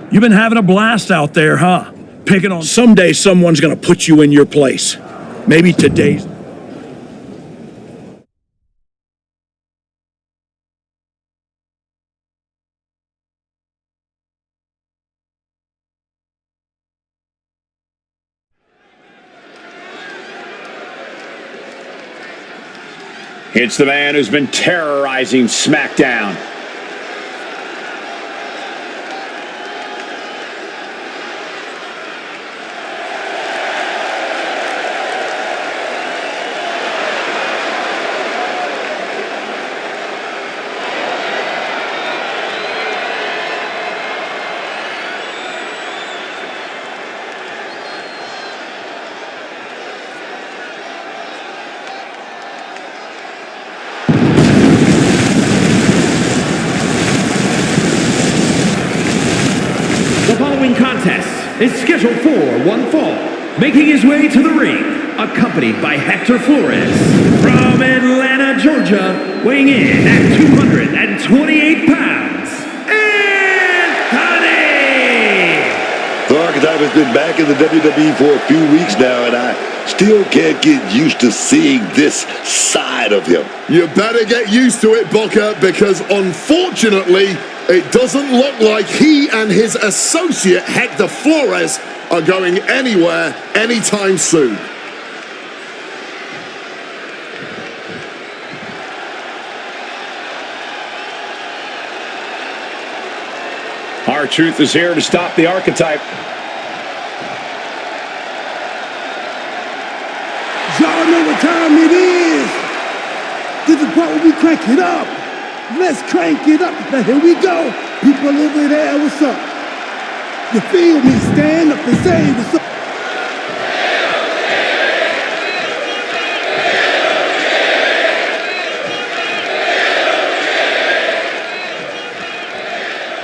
You've been having a blast out there, huh? Picking on. Someday someone's gonna put you in your place. Maybe today's. It's the man who's been terrorizing SmackDown. The following contest is scheduled for one fall. Making his way to the ring, accompanied by Hector Flores. From Atlanta, Georgia, weighing in at 228 pounds, Anthony! The Archetype has been back in the WWE for a few weeks now, and I still can't get used to seeing this side of him. You better get used to it, Booker, because unfortunately, it doesn't look like he and his associate Hector Flores are going anywhere anytime soon. R-Truth is here to stop the Archetype. Y'all know what time it is. This is part where we crank it up. Let's crank it up. Now here we go. People over there, what's up? You feel me? Stand up and say what's up.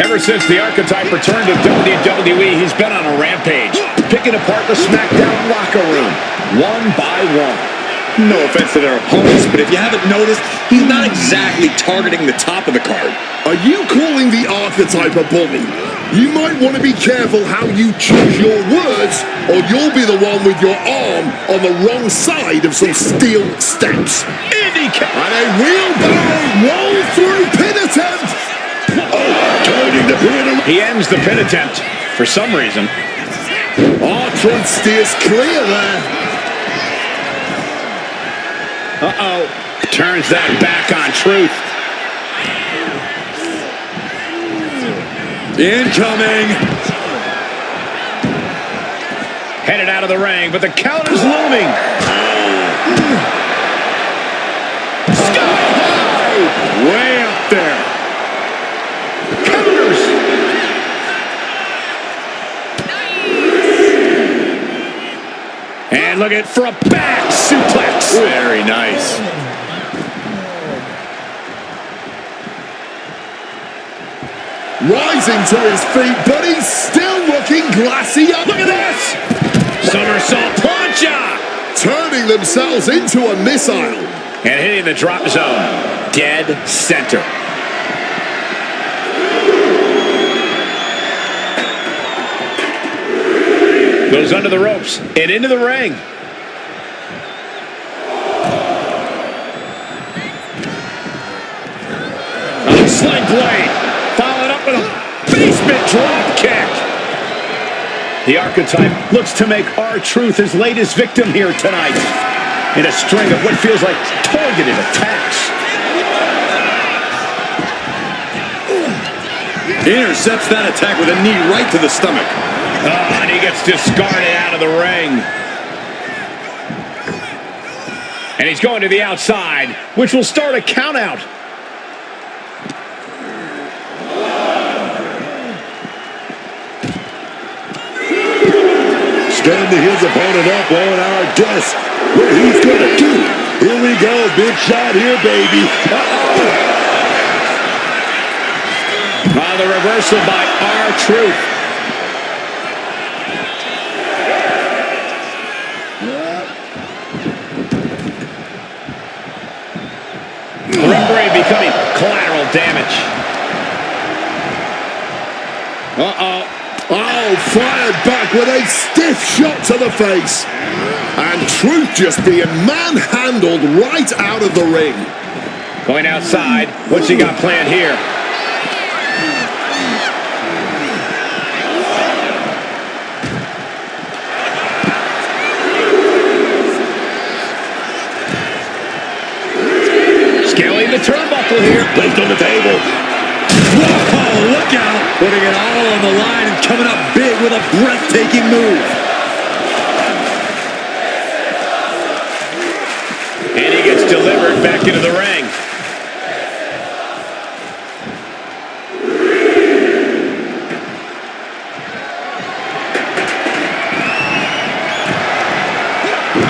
Ever since the Archetype returned to WWE, he's been on a rampage, picking apart the SmackDown locker room, one by one. No offense to their opponents, but if you haven't noticed, he's not exactly targeting the top of the card. Are you calling the Archetype a bully? You might want to be careful how you choose your words, or you'll be the one with your arm on the wrong side of some steel steps. And a wheelbarrow roll-through pin attempt! Turning the pin. He ends the pin attempt for some reason. R-Truth steers clear there. Uh-oh. Turns that back on Truth. Incoming. Headed out of the ring, but the count is looming. Sky high! Way up there. Counters. And look at for a back suplex. Very nice. Rising to his feet, but he's still looking glassy. Look at this! Somersault plancha! Turning themselves into a missile. And hitting the drop zone. Dead center. Goes under the ropes and into the ring. Sling blade, followed up with a basement drop kick. The Archetype looks to make R-Truth his latest victim here tonight in a string of what feels like targeted attacks. He intercepts that attack with a knee right to the stomach. Oh, and he gets discarded out of the ring. And he's going to the outside, which will start a count out. Standing his opponent up on our desk. What he's gonna do? Here we go, big shot here, baby. The reversal by R-Truth. Referee becoming collateral damage. Oh, fired back with a stiff shot to the face. And Truth just being manhandled right out of the ring. Going outside. What's he got planned here? Scaling the turnbuckle here. Placed on the table. Whoa, look out. Putting it all on the line and coming up big with a breathtaking move. And he gets delivered back into the ring.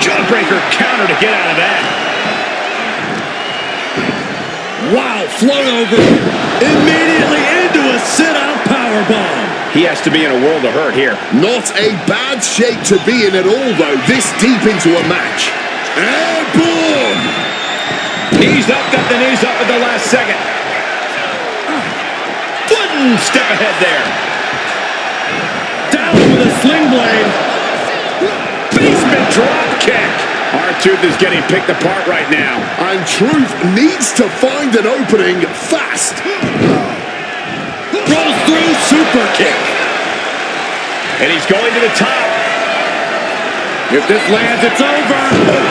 Jawbreaker counter to get out of that. Wow, float over. Immediately into a sit-out powerbomb. He has to be in a world of hurt here. Not a bad shape to be in at all, though, this deep into a match. And boom! He's up, got the knees up at the last second. One step ahead there. Down with a sling blade. Basement drop kick. R-Truth is getting picked apart right now. And Truth needs to find an opening fast. Rolls through, super kick. And he's going to the top. If this lands, it's over.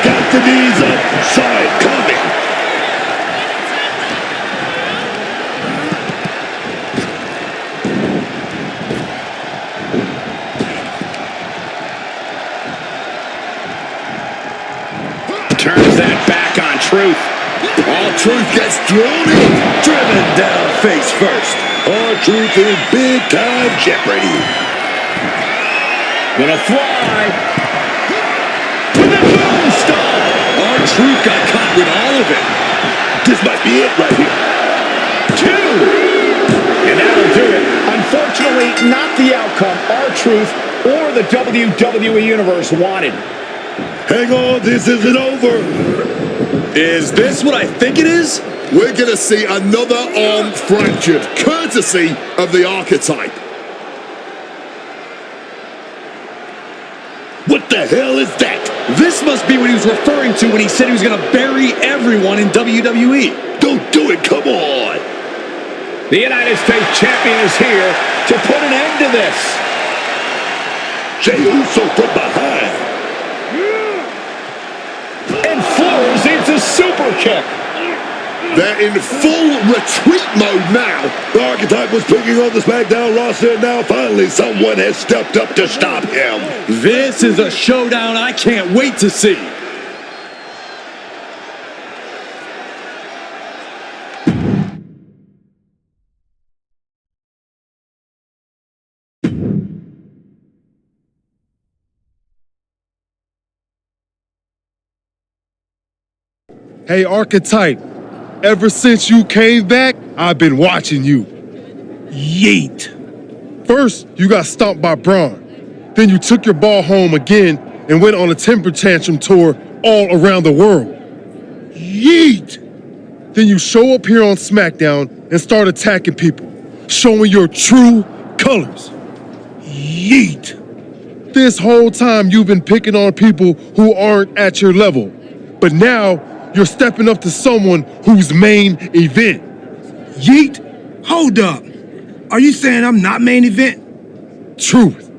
Got the knees up. Saw it coming. Turns that back on Truth. R-Truth gets drawn in. Driven down face first. R-Truth in big time jeopardy. Gonna fly. With a moonstone. R-Truth got caught with all of it. This might be it right here. 2. And that'll do it. Unfortunately, not the outcome R-Truth or the WWE Universe wanted. Hang on, this isn't over. Is this what I think it is? We're gonna see another arm fractured, courtesy of the Archetype. What the hell is that? This must be what he was referring to when he said he was going to bury everyone in WWE. Don't do it, come on. The United States Champion is here to put an end to this. Jey Uso from behind. And floors into super kick. They're in full retreat mode now. The Archetype was picking on the SmackDown roster, and now finally someone has stepped up to stop him. This is a showdown I can't wait to see. Hey, Archetype, ever since you came back, I've been watching you. Yeet. First, you got stomped by Braun. Then you took your ball home again and went on a temper tantrum tour all around the world. Yeet. Then you show up here on SmackDown and start attacking people, showing your true colors. Yeet. This whole time you've been picking on people who aren't at your level. But now you're stepping up to someone who's main event. Yeet? Hold up. Are you saying I'm not main event? Truth.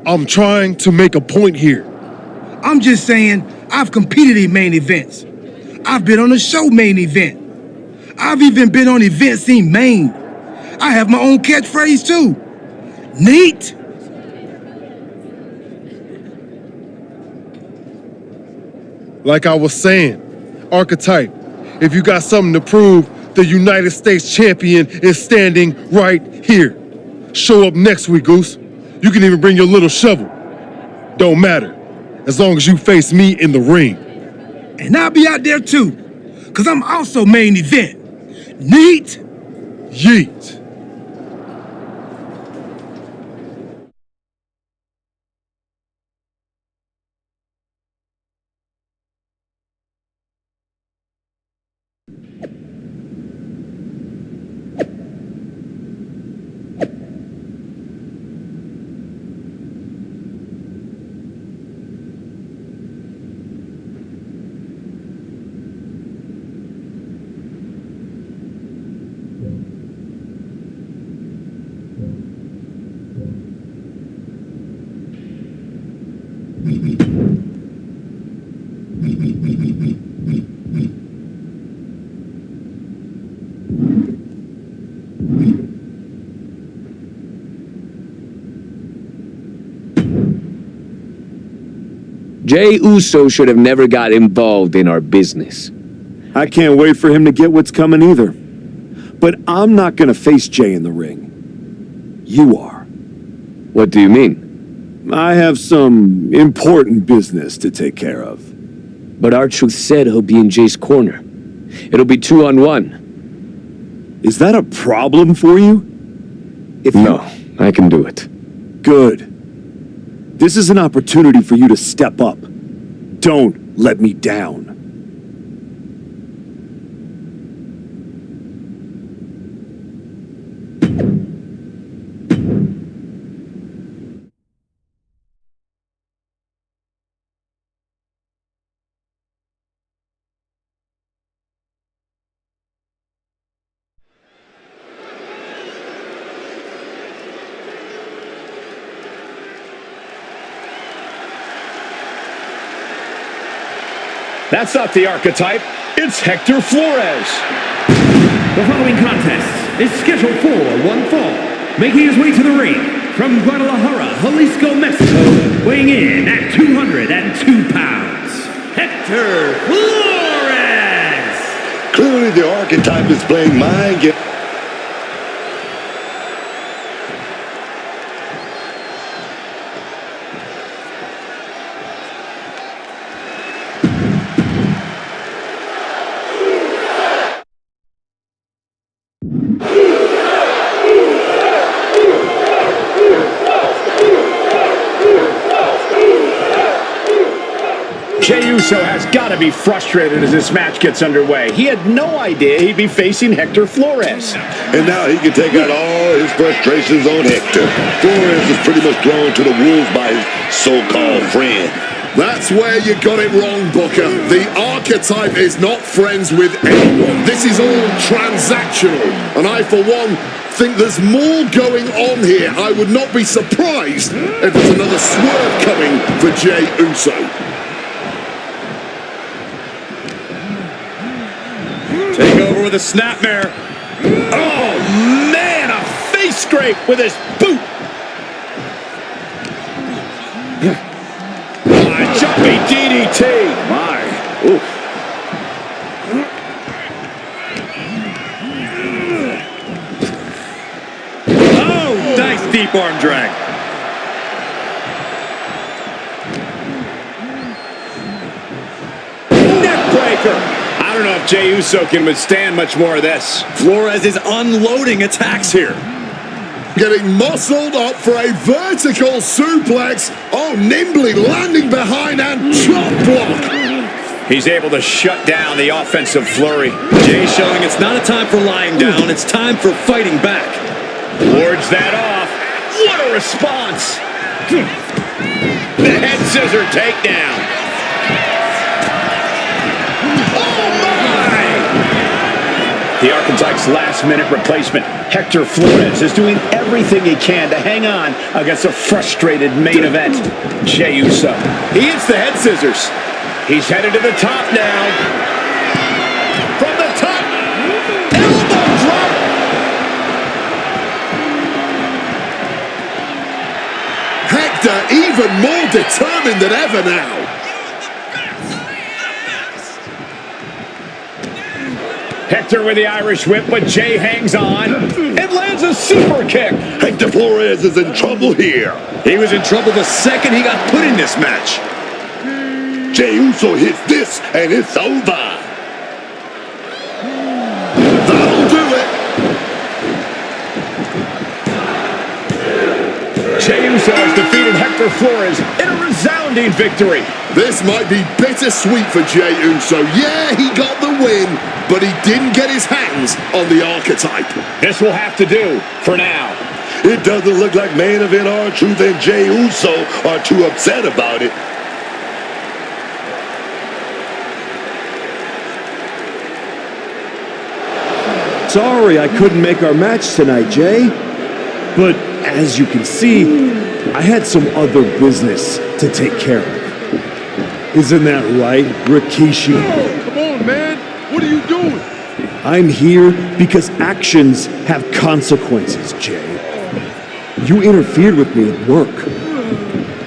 I'm trying to make a point here. I'm just saying I've competed in main events. I've been on a show main event. I've even been on events in Maine. I have my own catchphrase too. Neat. Like I was saying, archetype, if you got something to prove, the United States champion is standing right here. Show up next week, Goose. You can even bring your little shovel. Don't matter, as long as you face me in the ring. And I'll be out there too, because I'm also main event. Neat. Yeet. Jey Uso should have never got involved in our business. I can't wait for him to get what's coming either. But I'm not gonna face Jey in the ring. You are. What do you mean? I have some important business to take care of. But R-Truth said he'll be in Jay's corner. It'll be 2-on-1. Is that a problem for you? No, I can do it. Good. This is an opportunity for you to step up. Don't let me down. That's not the archetype. It's Hector Flores. The following contest is scheduled for one fall. Making his way to the ring from Guadalajara, Jalisco, Mexico, weighing in at 202 pounds, Hector Flores. Clearly the archetype is playing mind game. Jey Uso has got to be frustrated as this match gets underway. He had no idea he'd be facing Hector Flores. And now he can take out all his frustrations on Hector. Flores is pretty much thrown to the wolves by his so-called friend. That's where you got it wrong, Booker. The archetype is not friends with anyone. This is all transactional. And I, for one, think there's more going on here. I would not be surprised if there's another swerve coming for Jey Uso. Take over with a snapmare. Oh, man, a face scrape with his boot. Jumping DDT. My. Oof. Oh, nice deep arm drag. Neckbreaker. I don't know if Jey Uso can withstand much more of this. Flores is unloading attacks here. Getting muscled up for a vertical suplex. Oh, nimbly landing behind and chop block. He's able to shut down the offensive flurry. Jey showing it's not a time for lying down, it's time for fighting back. Wards that off. What a response. The head scissor takedown. Oh, my! The Archetype's last-minute replacement, Hector Flores, is doing everything he can to hang on against a frustrated main event. Jey Uso. He hits the head scissors. He's headed to the top now. From the top. Elbow drop. Hector even more determined than ever now. Hector with the Irish whip, but Jey hangs on and lands a super kick. Hector Flores is in trouble here. He was in trouble the second he got put in this match. Jey Uso hits this, and it's over. That'll do it. Jey Uso has defeated Hector Flores in a resounding victory. This might be bittersweet for Jey Uso. Yeah, he got the win, but he didn't get his hands on the Archetype. This will have to do for now. It doesn't look like main event R-Truth and Jey Uso are too upset about it. Sorry I couldn't make our match tonight, Jay. But as you can see, I had some other business to take care of. Isn't that right, Rikishi? Come on, man. What are you doing? I'm here because actions have consequences, Jay. You interfered with me at work,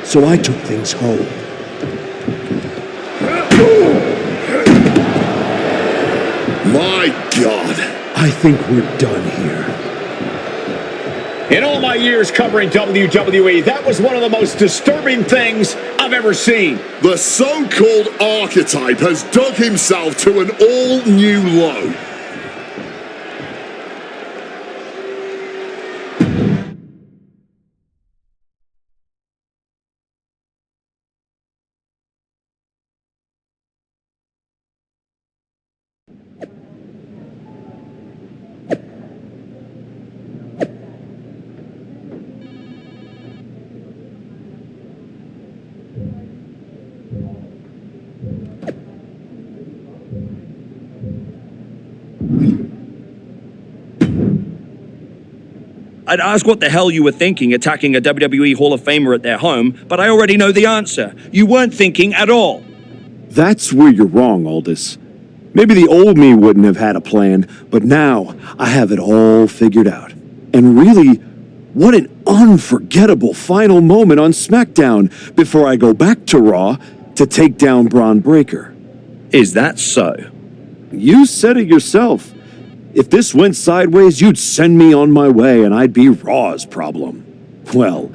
so I took things home. My God. I think we're done here. In all my years covering WWE, that was one of the most disturbing things I've ever seen. The so-called Archetype has dug himself to an all-new low. I'd ask what the hell you were thinking attacking a WWE Hall of Famer at their home, but I already know the answer. You weren't thinking at all. That's where you're wrong, Aldous. Maybe the old me wouldn't have had a plan, but now I have it all figured out. And really, what an unforgettable final moment on SmackDown before I go back to Raw to take down Braun Breaker. Is that so? You said it yourself. If this went sideways, you'd send me on my way and I'd be Raw's problem. Well,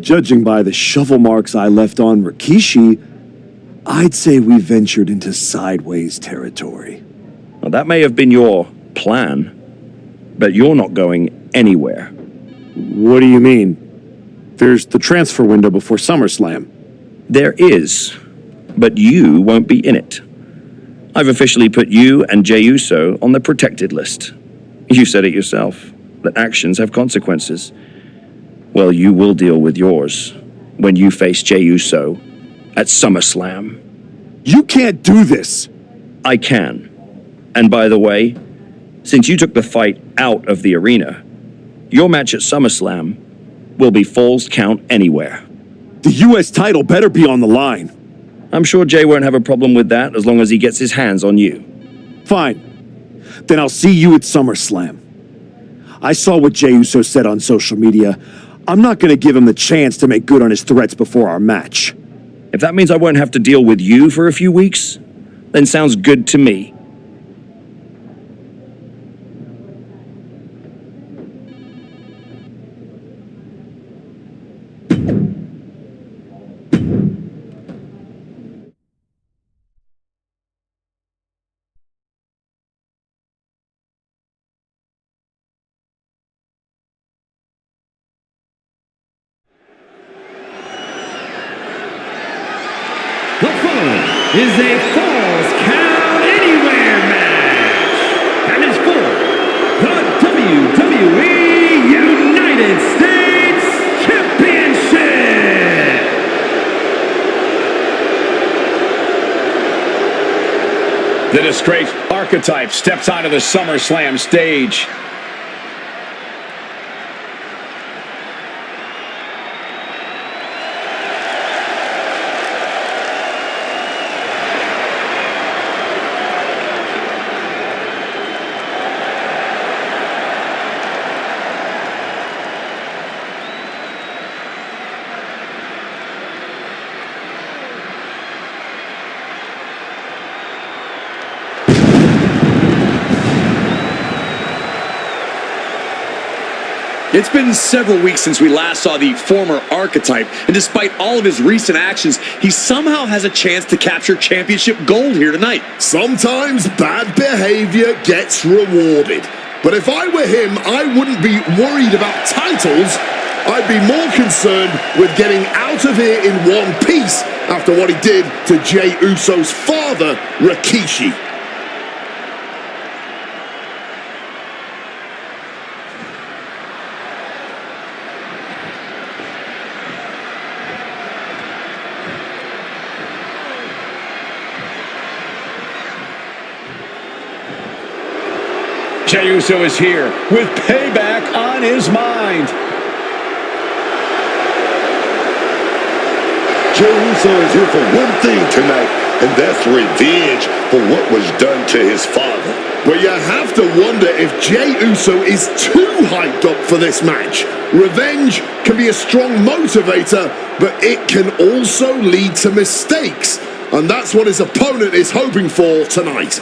judging by the shovel marks I left on Rikishi, I'd say we ventured into sideways territory. Well, that may have been your plan, but you're not going anywhere. What do you mean? There's the transfer window before SummerSlam. There is, but you won't be in it. I've officially put you and Jey Uso on the protected list. You said it yourself, that actions have consequences. Well, you will deal with yours when you face Jey Uso at SummerSlam. You can't do this! I can. And by the way, since you took the fight out of the arena, your match at SummerSlam will be Falls Count Anywhere. The U.S. title better be on the line. I'm sure Jay won't have a problem with that as long as he gets his hands on you. Fine. Then I'll see you at SummerSlam. I saw what Jey Uso said on social media. I'm not going to give him the chance to make good on his threats before our match. If that means I won't have to deal with you for a few weeks, then sounds good to me. The following is a Falls Count Anywhere match, and it's for the WWE United States Championship. The disgraced Archetype steps onto the SummerSlam stage. It's been several weeks since we last saw the former Archetype, and despite all of his recent actions, he somehow has a chance to capture championship gold here tonight. Sometimes bad behavior gets rewarded. But if I were him, I wouldn't be worried about titles. I'd be more concerned with getting out of here in one piece after what he did to Jey Uso's father, Rikishi. Jey Uso is here with payback on his mind. Jey Uso is here for one thing tonight, and that's revenge for what was done to his father. Well, you have to wonder if Jey Uso is too hyped up for this match. Revenge can be a strong motivator, but it can also lead to mistakes. And that's what his opponent is hoping for tonight.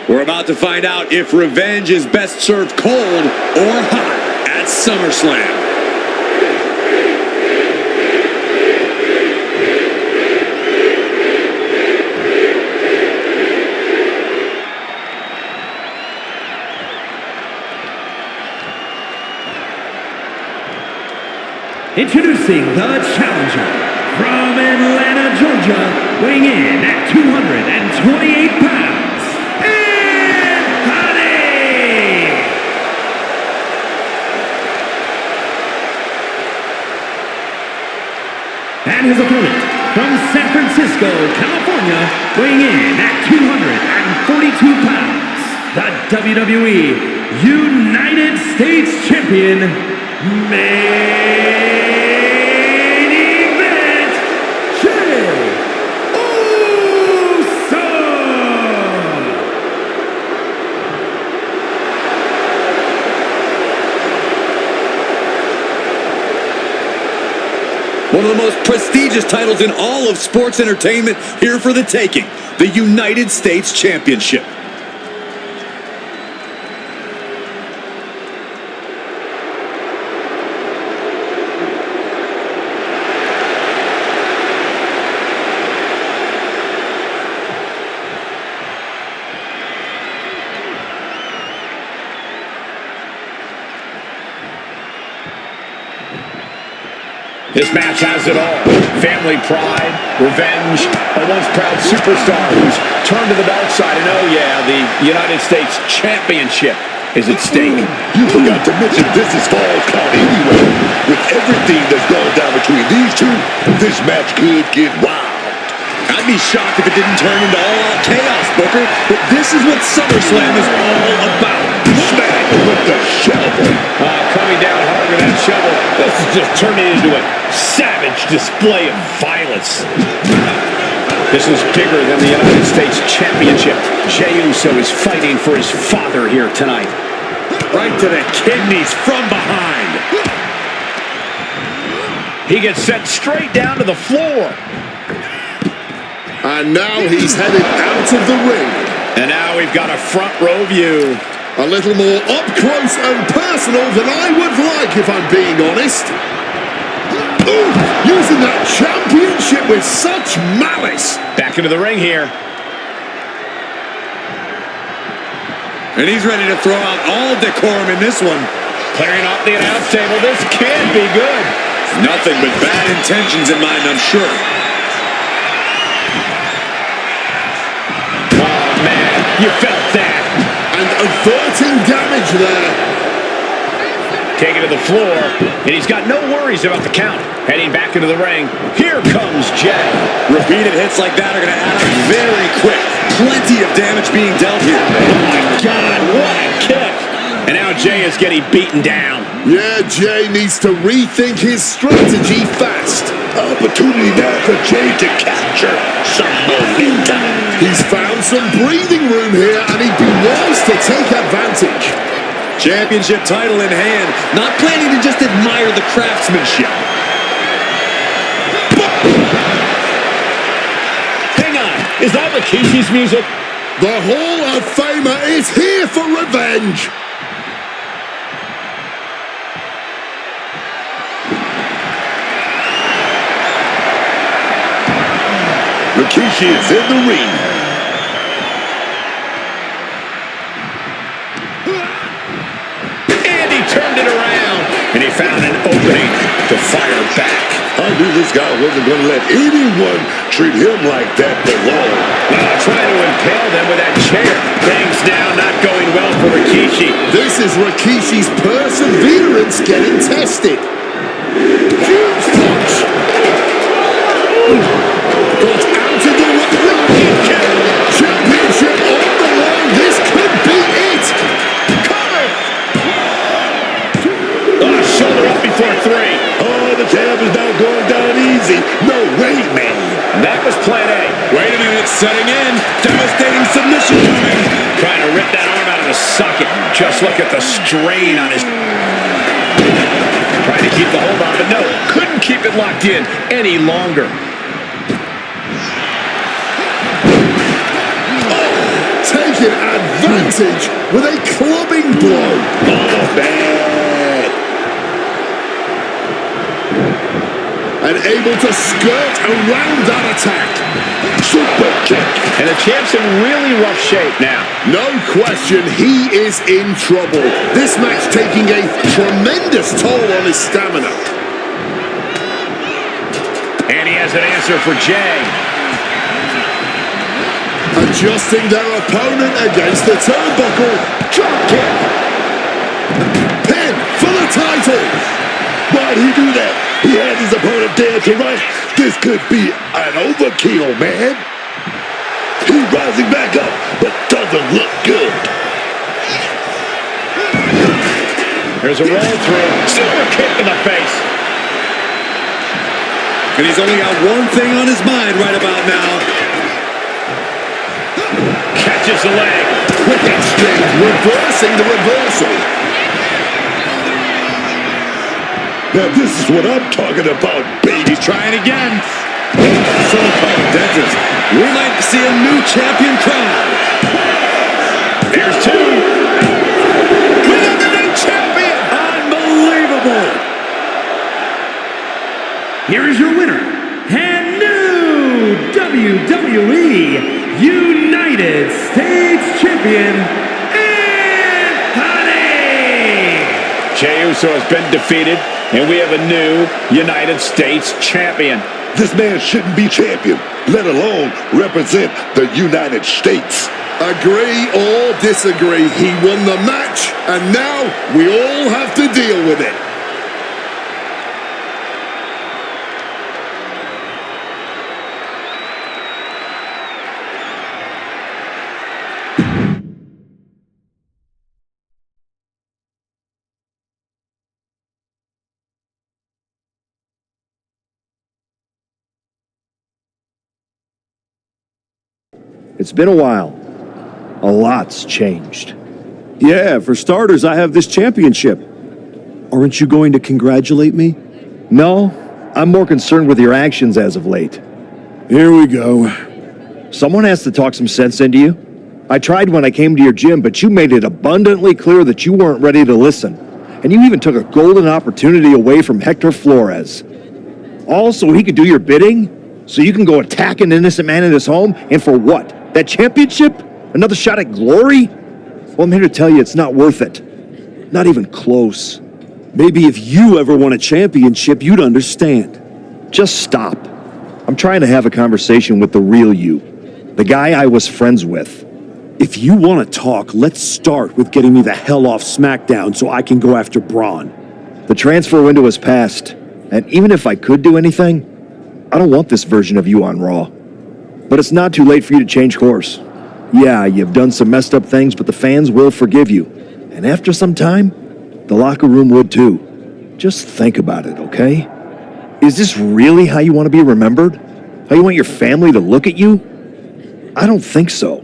We're about to find out if revenge is best served cold or hot at SummerSlam. Introducing the challenger from Atlanta, Georgia, weighing in at 228 pounds. And his opponent from San Francisco, California, weighing in at 242 pounds, the WWE United States Champion, main event, Jey Uso! One of the most prestigious titles in all of sports entertainment here for the taking, the United States Championship. This match has it all. Family pride, revenge, a once proud superstar who's turned to the dark side. And oh yeah, the United States Championship is at stake. You forgot to mention this is Fall Count anyway. With everything that's gone down between these two, this match could get wild. I'd be shocked if it didn't turn into all-out chaos, Booker. But this is what SummerSlam is all about. Smack with the shovel. Coming down hard with that shovel. This is just turning into a savage display of violence. This is bigger than the United States Championship. Jey Uso is fighting for his father here tonight. Right to the kidneys from behind. He gets sent straight down to the floor. And now he's headed out of the ring. And now we've got a front row view. A little more up close and personal than I would like, if I'm being honest. Ooh, using that championship with such malice. Back into the ring here. And he's ready to throw out all decorum in this one. Clearing off the announce table. This can't be good. Nothing but bad intentions in mind, I'm sure. Oh, man. You felt that. And averting damage there. Taken to the floor, and he's got no worries about the count. Heading back into the ring, here comes Jay. Repeated hits like that are going to add up very quick. Plenty of damage being dealt here. Oh, my God, what a kick. And now Jay is getting beaten down. Yeah, Jay needs to rethink his strategy fast. Opportunity now for Jay to capture some momentum. He's found some breathing room here, and he'd be wise to take advantage. Championship title in hand, not planning to just admire the craftsmanship. Hang on, is that Rikishi's music? The Hall of Famer is here for revenge. Rikishi is in the ring. Turned it around, and he found an opening to fire back. I knew this guy wasn't going to let anyone treat him like that below. Trying to impale them with that chair. Things now not going well for Rikishi. This is Rikishi's perseverance getting tested. Huge punch. Got out of the ring. Championship on the line. This could be it. Shoulder up before three. Oh, the champ is now going down easy. No way, man. That was plan A. Wait a minute, setting in. Devastating submission coming. Trying to rip that arm out of the socket. Just look at the strain on his... Trying to keep the hold on, but no. Couldn't keep it locked in any longer. Oh, taking advantage with a clubbing blow. Oh, man. And able to skirt around that attack. Super kick. And the champ's in really rough shape now. No question, he is in trouble. This match taking a tremendous toll on his stamina. And he has an answer for Jay. Adjusting their opponent against the turnbuckle. Drop kick. Pin for the title. Why'd he do that? He had his opponent dead to right. This could be an overkill, man. He's rising back up, but doesn't look good. There's a roll through. Super kick to the face. And he's only got one thing on his mind right about now. Catches the leg. Quick exchange, reversing the reversal. Now this is what I'm talking about, baby. He's trying again. So-called dentist. We might see a new champion crowned. Here's two. We got the new champion. Unbelievable. Here is your winner and new WWE United States Champion, Anthony! Jey Uso has been defeated, and we have a new United States Champion. This man shouldn't be champion, let alone represent the United States. Agree or disagree, he won the match, and now we all have to deal with it. It's been a while. A lot's changed. Yeah, for starters, I have this championship. Aren't you going to congratulate me? No, I'm more concerned with your actions as of late. Here we go. Someone has to talk some sense into you. I tried when I came to your gym, but you made it abundantly clear that you weren't ready to listen. And you even took a golden opportunity away from Hector Flores. All so he could do your bidding? So you can go attack an innocent man in his home? And for what? That championship? Another shot at glory? Well, I'm here to tell you it's not worth it. Not even close. Maybe if you ever won a championship, you'd understand. Just stop. I'm trying to have a conversation with the real you. The guy I was friends with. If you want to talk, let's start with getting me the hell off SmackDown so I can go after Braun. The transfer window has passed, and even if I could do anything, I don't want this version of you on Raw. But it's not too late for you to change course. Yeah, you've done some messed up things, but the fans will forgive you. And after some time, the locker room would too. Just think about it, okay? Is this really how you want to be remembered? How you want your family to look at you? I don't think so.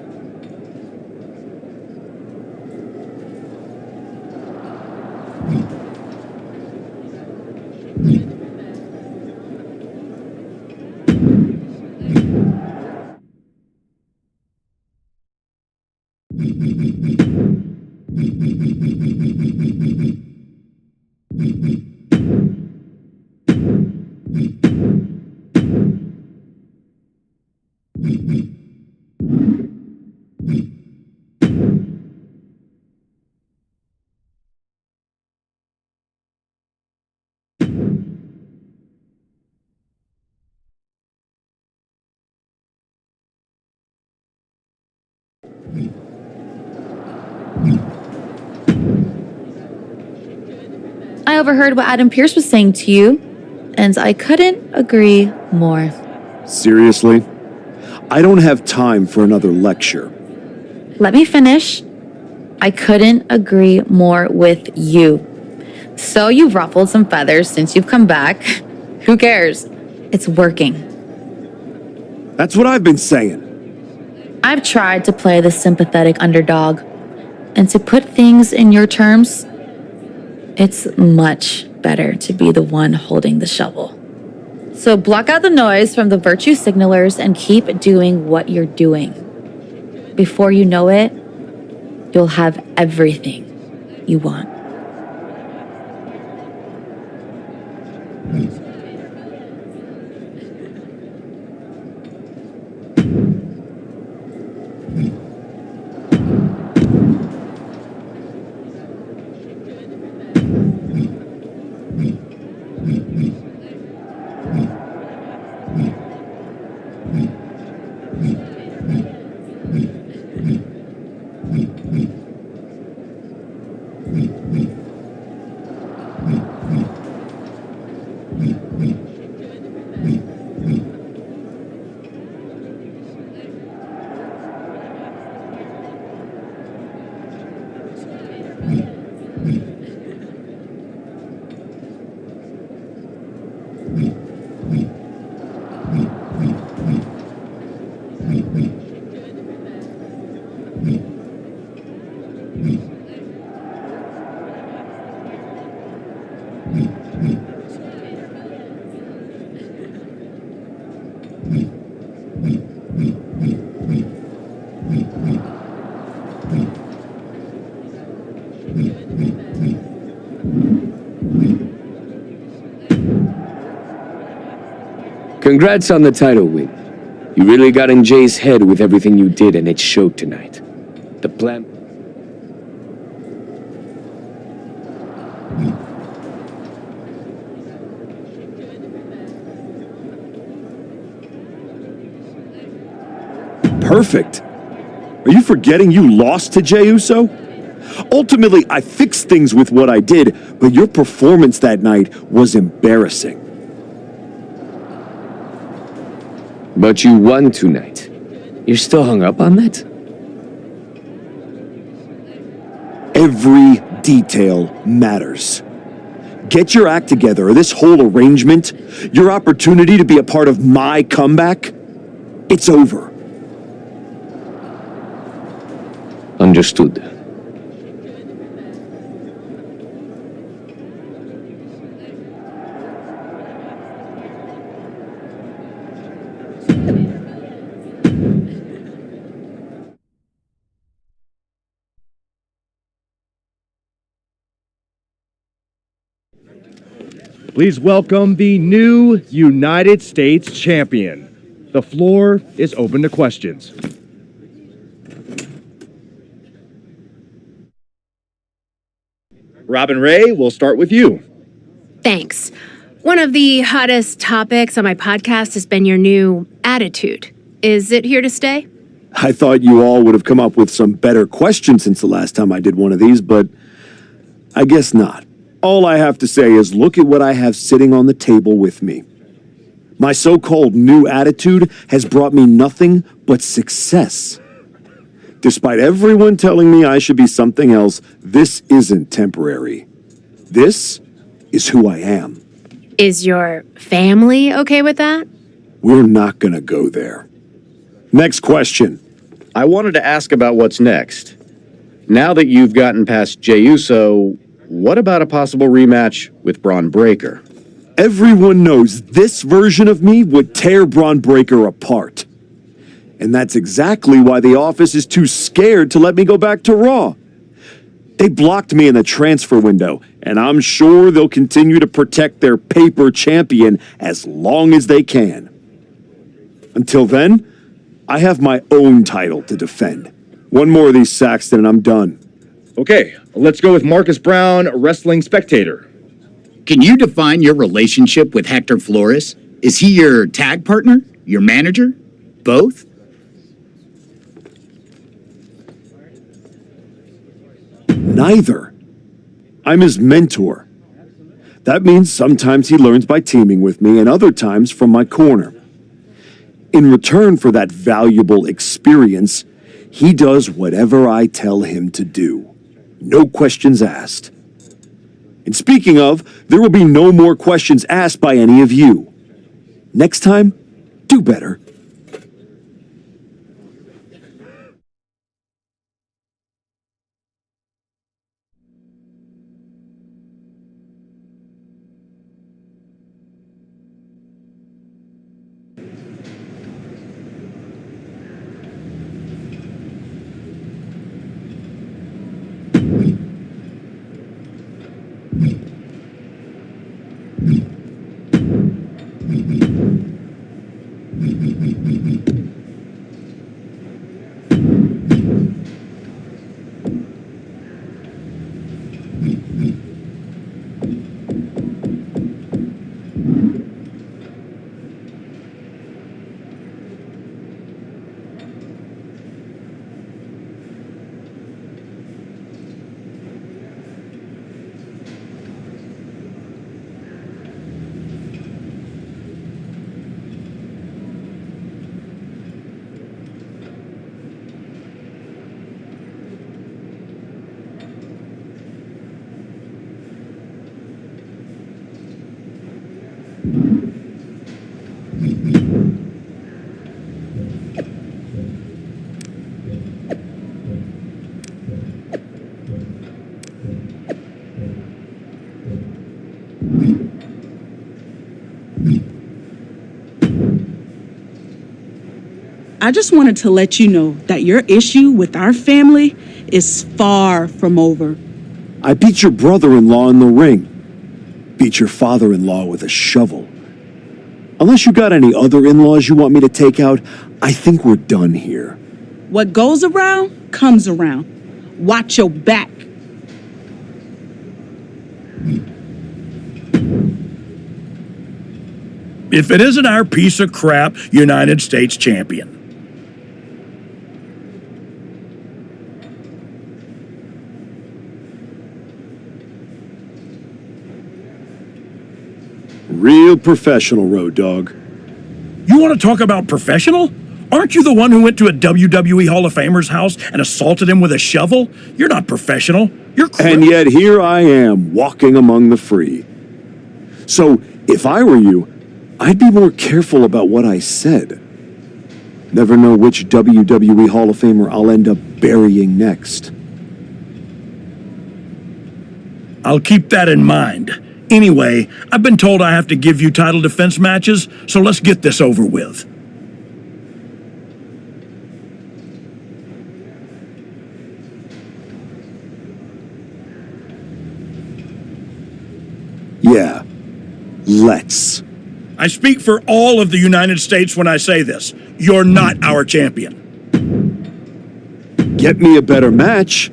I overheard what Adam Pearce was saying to you, and I couldn't agree more. Seriously? I don't have time for another lecture. Let me finish. I couldn't agree more with you. So you've ruffled some feathers since you've come back. Who cares? It's working. That's what I've been saying. I've tried to play the sympathetic underdog, and to put things in your terms, it's much better to be the one holding the shovel. So block out the noise from the virtue signalers and keep doing what you're doing. Before you know it, you'll have everything you want. Congrats on the title win. You really got in Jay's head with everything you did, and it showed tonight. The plan... Perfect. Are you forgetting you lost to Jey Uso? Ultimately, I fixed things with what I did, but your performance that night was embarrassing. But you won tonight. You're still hung up on that? Every detail matters. Get your act together, or this whole arrangement, your opportunity to be a part of my comeback, it's over. Understood. Please welcome the new United States champion. The floor is open to questions. Robin Ray, we'll start with you. Thanks. One of the hottest topics on my podcast has been your new attitude. Is it here to stay? I thought you all would have come up with some better questions since the last time I did one of these, but I guess not. All I have to say is look at what I have sitting on the table with me. My so-called new attitude has brought me nothing but success. Despite everyone telling me I should be something else, this isn't temporary. This is who I am. Is your family okay with that? We're not gonna go there. Next question. I wanted to ask about what's next. Now that you've gotten past Jey Uso, what about a possible rematch with Braun Breaker? Everyone knows this version of me would tear Braun Breaker apart. And that's exactly why the office is too scared to let me go back to Raw. They blocked me in the transfer window, and I'm sure they'll continue to protect their paper champion as long as they can. Until then, I have my own title to defend. One more of these, Saxton, and I'm done. Okay, let's go with Marcus Brown, wrestling spectator. Can you define your relationship with Hector Flores? Is he your tag partner? Your manager? Both? Neither. I'm his mentor. That means sometimes he learns by teaming with me and other times from my corner. In return for that valuable experience, he does whatever I tell him to do. No questions asked. And speaking of, there will be no more questions asked by any of you. Next time, do better. I just wanted to let you know that your issue with our family is far from over. I beat your brother-in-law in the ring. Beat your father-in-law with a shovel. Unless you got any other in-laws you want me to take out, I think we're done here. What goes around comes around. Watch your back. If it isn't our piece of crap United States champion. Real professional, Road Dogg. You want to talk about professional? Aren't you the one who went to a WWE Hall of Famer's house and assaulted him with a shovel? You're not professional. You're And yet here I am, walking among the free. So, if I were you, I'd be more careful about what I said. Never know which WWE Hall of Famer I'll end up burying next. I'll keep that in mind. Anyway, I've been told I have to give you title defense matches, so let's get this over with. let's. I speak for all of the United States when I say this. You're not our champion. Get me a better match,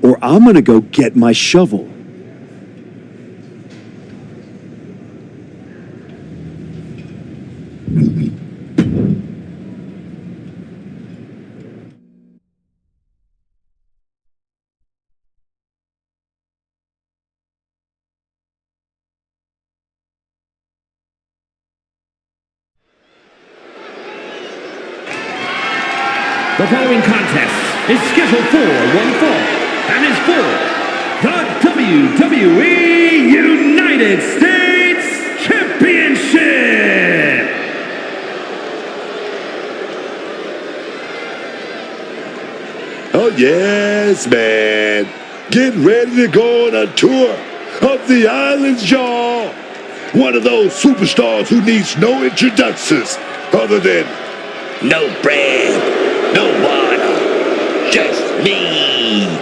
or I'm gonna go get my shovel. The following contest is scheduled for one fall and is for the WWE United States Championship. Oh, yes, man. Get ready to go on a tour of the islands, y'all. One of those superstars who needs no introductions other than No bread, no water, just meat.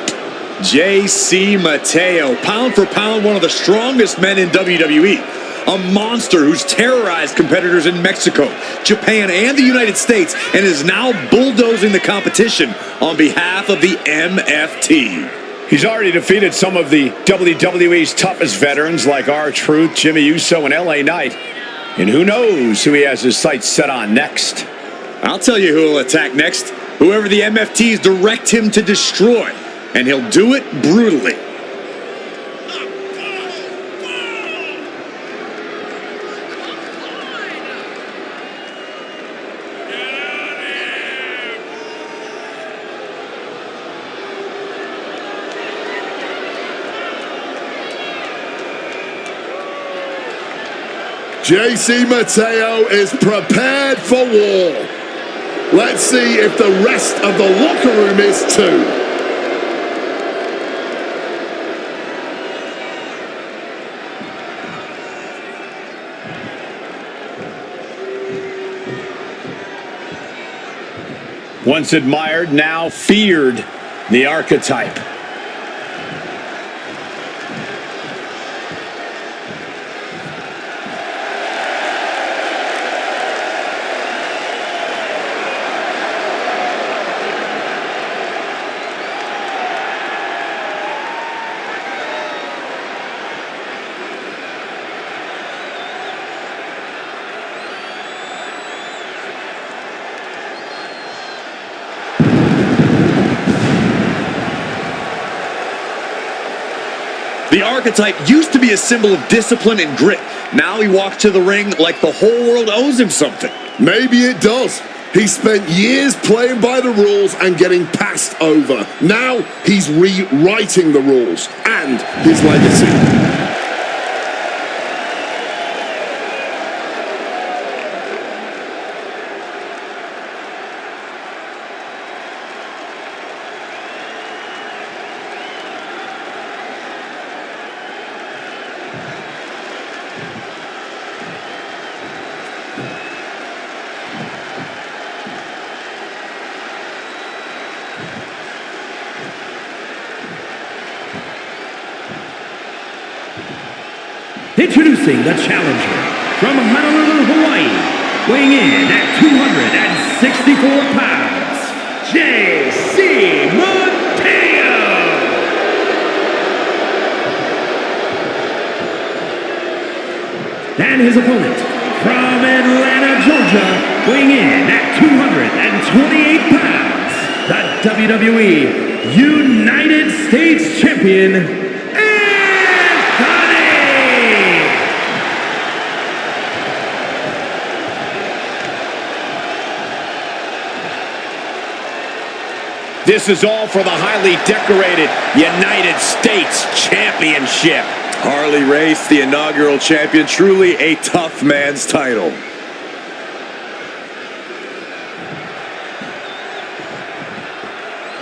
J.C. Mateo, pound for pound, one of the strongest men in WWE. A monster who's terrorized competitors in Mexico, Japan, and the United States, and is now bulldozing the competition on behalf of the MFT. He's already defeated some of the WWE's toughest veterans like R-Truth, Jimmy Uso, and LA Knight. And who knows who he has his sights set on next. I'll tell you who will attack next. Whoever the MFTs direct him to destroy. And he'll do it brutally. JC Mateo is prepared for war. Let's see if the rest of the locker room is too. Once admired, now feared, the archetype. The archetype used to be a symbol of discipline and grit. Now he walks to the ring like the whole world owes him something. Maybe it does. He spent years playing by the rules and getting passed over. Now he's rewriting the rules and his legacy. Introducing the challenger from Honolulu, Hawaii, weighing in at 264 pounds, J.C. Mateo. And his opponent from Atlanta, Georgia, weighing in at 228 pounds, the WWE United States Champion, This is all for the highly decorated United States Championship. Harley Race, the inaugural champion, truly a tough man's title.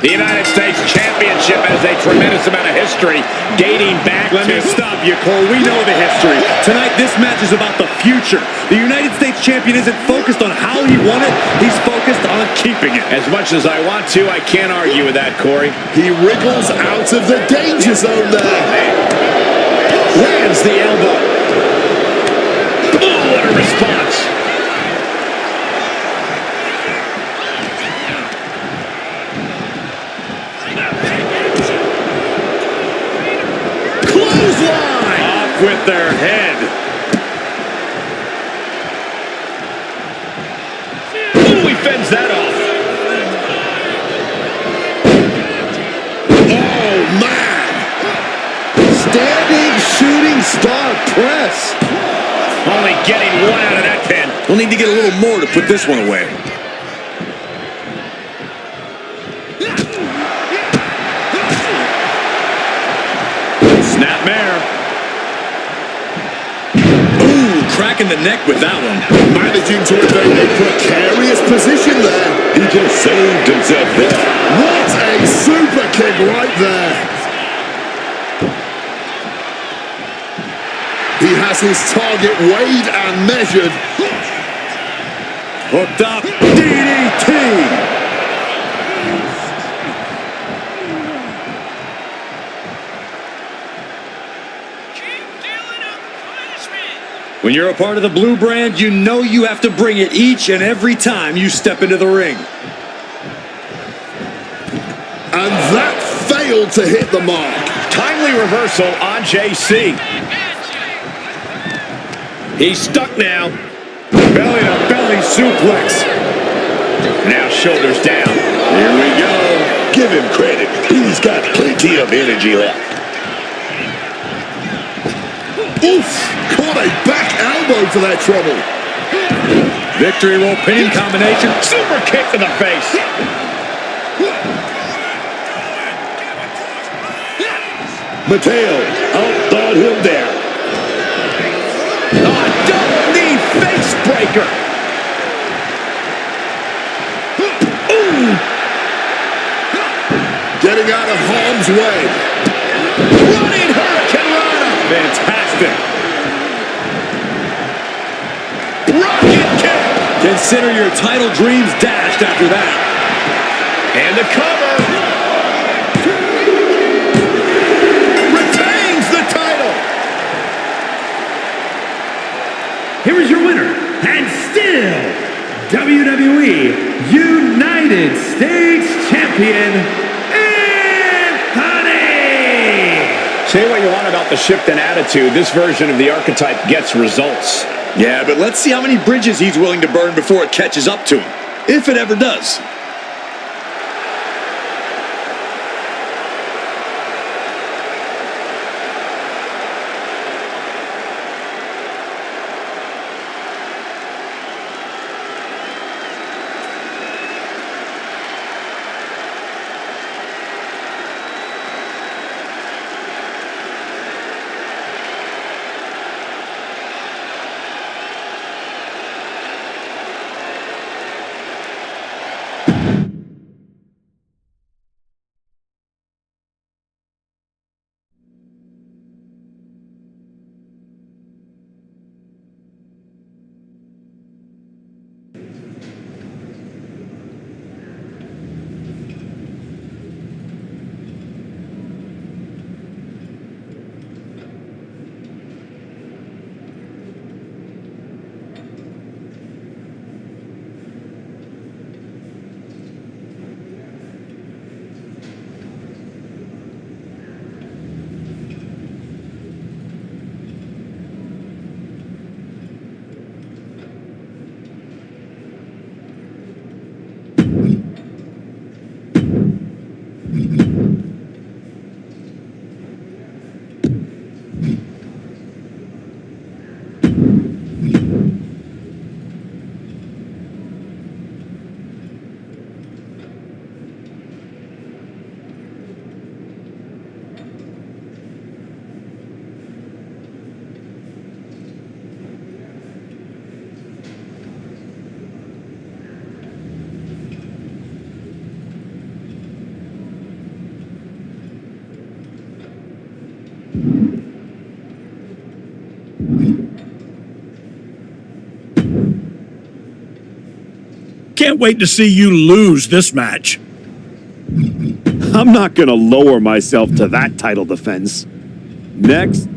The United States Championship has a tremendous amount of history dating back Let to... me stop you, Cole. We know the history. Tonight, this match is about the future. The United States Champion isn't focused on how he won it. He's focused on keeping it. As much as I want to, I can't argue with that, Corey. He wriggles out of the danger zone there. Lands the elbow. What a response. Clothesline! Off with their head. Ooh, he fends that off. Oh, man! Standing shooting star press. Only getting one out of that pin. We'll need to get a little more to put this one away. Snapmare. Ooh, cracking the neck with that one. Managing to evade a precarious position there. He just saved himself there. What a super kick right there. He has his target weighed and measured. Hooked up. DDT. When you're a part of the blue brand, you know you have to bring it each and every time you step into the ring. And that failed to hit the mark. Timely reversal on JC. He's stuck now. Belly to belly suplex. Now shoulders down. Here we go. Give him credit. He's got plenty of energy left. Oof! Caught a back elbow for that trouble. Victory roll pinning combination. Super kick to the face. Mateo outthought him there. Double knee face breaker. Ooh. Getting out of harm's way. Running Hurricane Rana. Fantastic. Rocket kick. Consider your title dreams dashed after that. And the cover. Retains the title. Here is your winner, and still WWE United States Champion, Anthony! Say what you want about the shift in attitude, this version of the archetype gets results. Yeah, but let's see how many bridges he's willing to burn before it catches up to him. If it ever does. Can't wait to see you lose this match. I'm not gonna lower myself to that title defense. Next,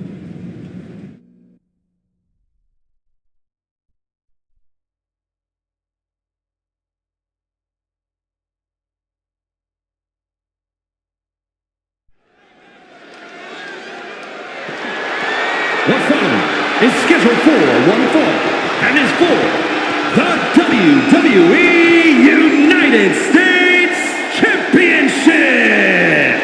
is scheduled for one fall and is for the WWE United States Championship.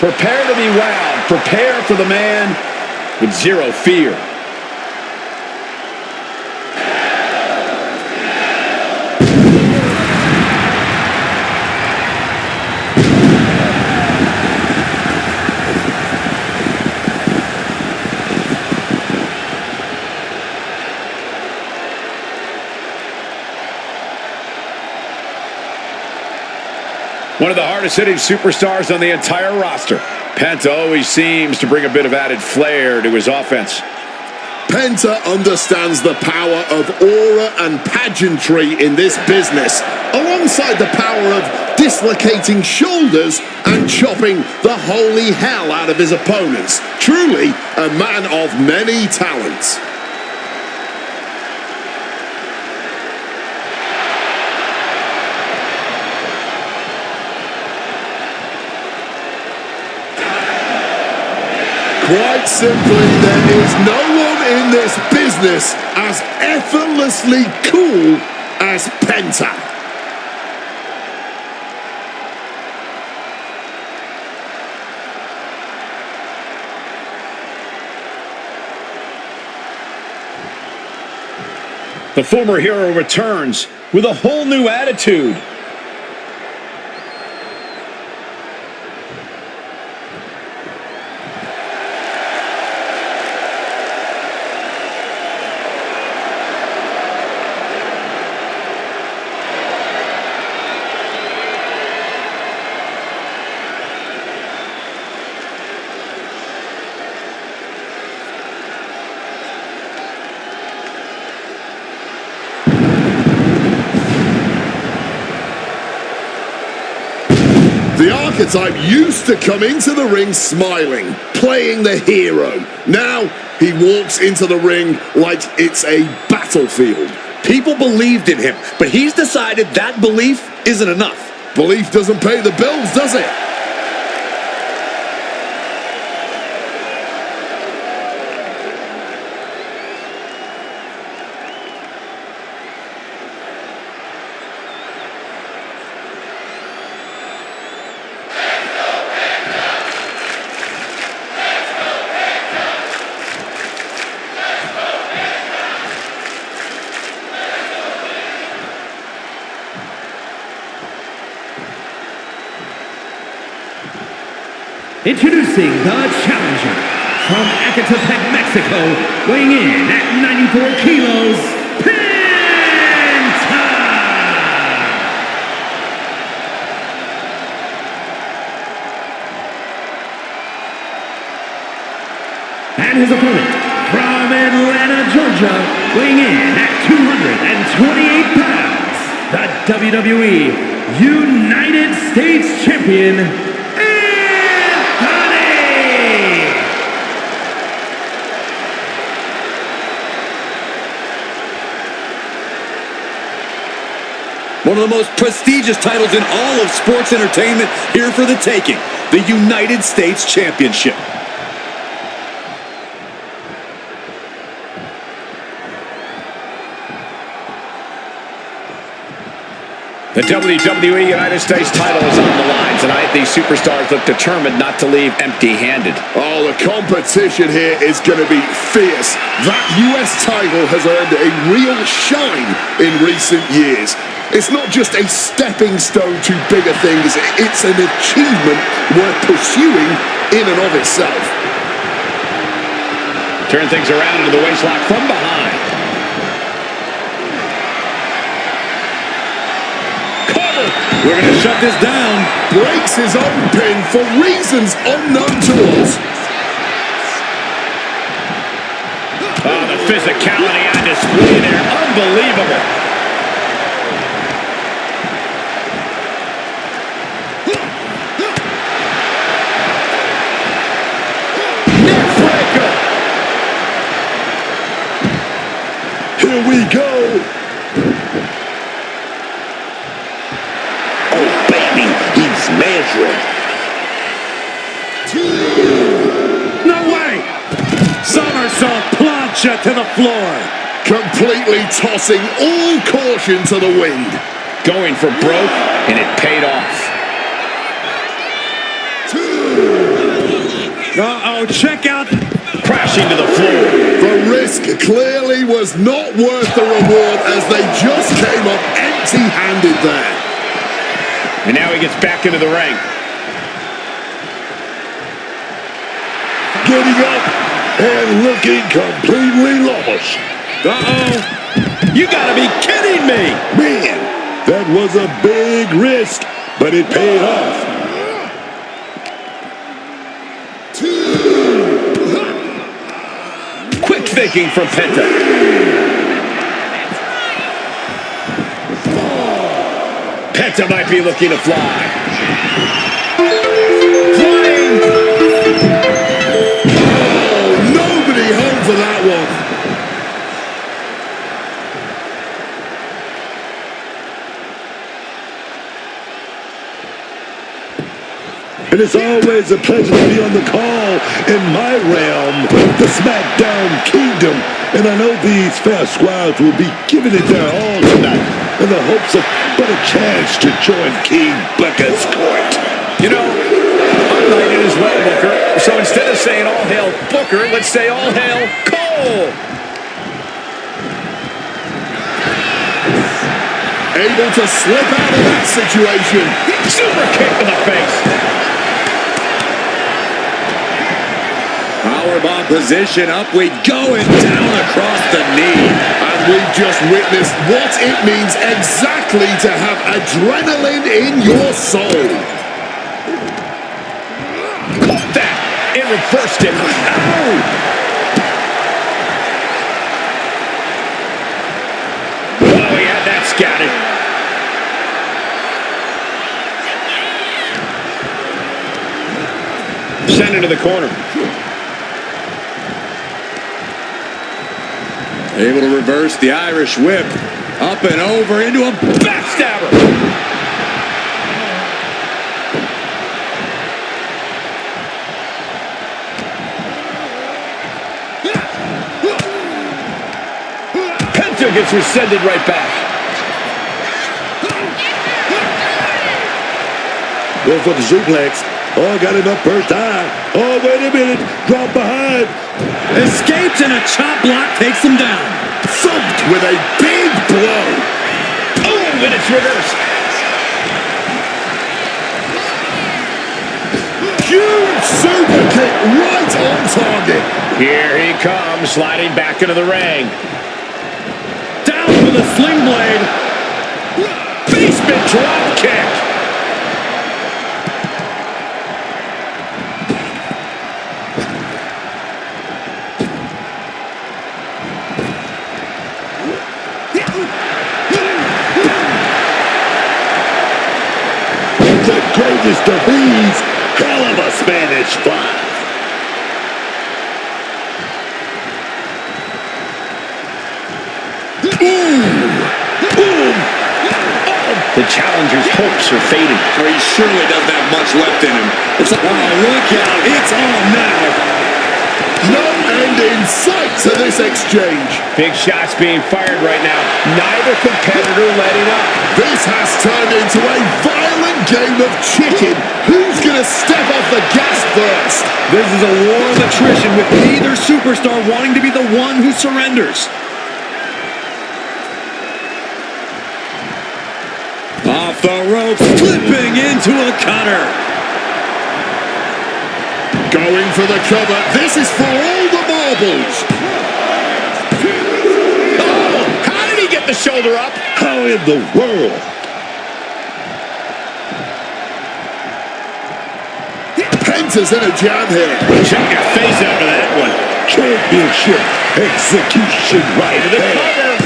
Prepare to be wowed. Prepare for the man with zero fear. One of the hardest-hitting superstars on the entire roster. Penta always seems to bring a bit of added flair to his offense. Penta understands the power of aura and pageantry in this business, alongside the power of dislocating shoulders and chopping the holy hell out of his opponents. Truly a man of many talents. Quite simply, there is no one in this business as effortlessly cool as Penta. The former hero returns with a whole new attitude. The archetype used to come into the ring smiling, playing the hero. Now he walks into the ring like it's a battlefield. People believed in him, but he's decided that belief isn't enough. Belief doesn't pay the bills, does it? Introducing the challenger from Ecatepec, Mexico, weighing in at 94 kilos, Penta! And his opponent from Atlanta, Georgia, weighing in at 228 pounds, the WWE United States Champion, one of the most prestigious titles in all of sports entertainment, here for the taking. The United States Championship. The WWE United States title is on the line tonight. These superstars look determined not to leave empty-handed. Oh, the competition here is going to be fierce. That US title has earned a real shine in recent years. It's not just a stepping stone to bigger things, it's an achievement worth pursuing in and of itself. Turn things around into the waistlock from behind. Cover! We're going to shut this down. Breaks his own pin for reasons unknown to us. Oh, the physicality on display there. Unbelievable. Here we go. Penta to the floor. Completely tossing all caution to the wind. Going for broke, and it paid off. Uh-oh, check out. Crashing to the floor. The risk clearly was not worth the reward as they just came up empty-handed there. And now he gets back into the ring. Getting up and looking completely lost. Uh-oh. You gotta be kidding me. Man, that was a big risk, but it paid off. Quick thinking from Penta. Penta might be looking to fly. Flying! Oh, nobody home for that one. And it's always a pleasure to be on the call in my realm, the SmackDown Kingdom. And I know these fair squires will be giving it their all tonight in the hopes of better chance to join King Booker's court. You know, I'm knighted as well, Booker. So instead of saying all hail Booker, let's say all hail Cole. Able to slip out of that situation. Super kick to the face. Powerbomb position, up we go and down across the knee. And we've just witnessed what it means exactly to have adrenaline in your soul. Caught that and reversed it. Ow! Oh, yeah, that's got it. Send it to the corner. Able to reverse the Irish whip. Up and over into a backstabber. Penta gets rescinded right back. Go for the suplex. Oh, got him up first time. Oh, wait a minute. Drop behind. Escapes and a chop block takes him down. Thumped with a big blow. Oh, and it's reversed. Huge super kick right on target. Here he comes, sliding back into the ring. Down with a sling blade. Basement drop kick. The greatest of these, hell of a Spanish fly. Boom! The challenger's hopes are fading. Oh, he surely doesn't have much left in him. It's like, wow, look out, it's on now. No end in sight to this exchange. Big shots being fired right now. Neither competitor letting up. This has turned into a violent game of chicken. Who's going to step off the gas first? This is a war of attrition with neither superstar wanting to be the one who surrenders. Off the ropes, flipping into a cutter. Going for the cover. This is for all the marbles. Oh, how did he get the shoulder up? How in the world? Penta's in a jam here. Check your face after that one. Championship execution right Into the there. cover.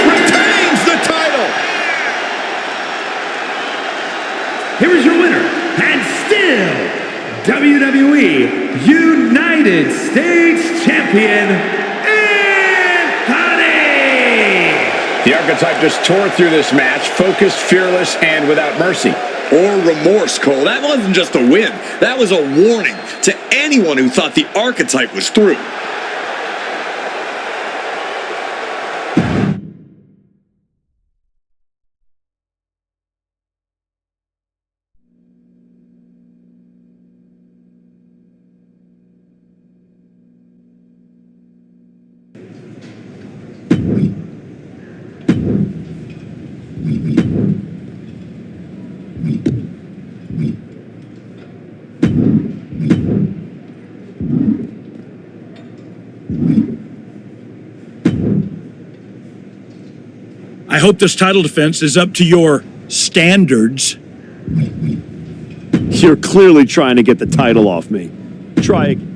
Retains the title. Here is your winner, and still WWE United States Champion, Anthony! The archetype just tore through this match, focused, fearless, and without mercy. or remorse, Cole. That wasn't just a win. That was a warning to anyone who thought the archetype was through. I hope this title defense is up to your standards. You're clearly trying to get the title off me. Try again.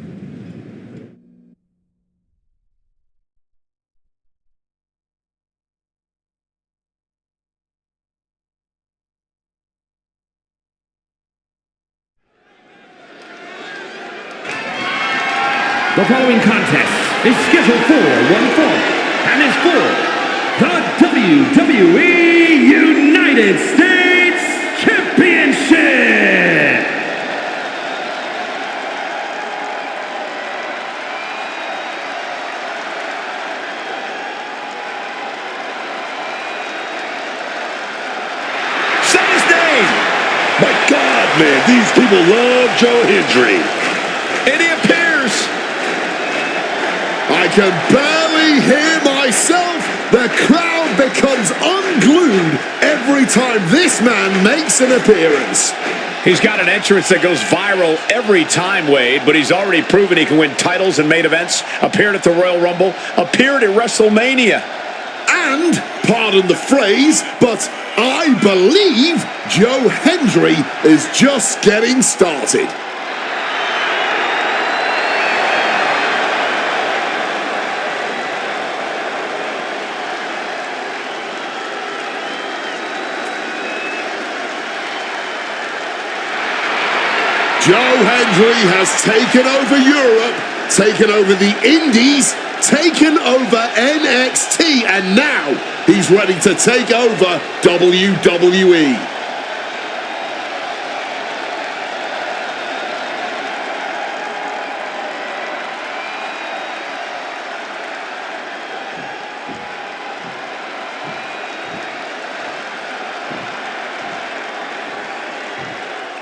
The following contest is scheduled for one fall and is for the WWE United States Championship. Say his name! My God, man, these people love Joe Hendry. And he appears. I can barely hear myself. The crowd becomes unglued every time this man makes an appearance. He's got an entrance that goes viral every time, Wade, but he's already proven he can win titles and main events, appeared at the Royal Rumble, appeared at WrestleMania. And, pardon the phrase, but I believe Joe Hendry is just getting started. Joe Hendry has taken over Europe, taken over the Indies, taken over NXT, and now he's ready to take over WWE.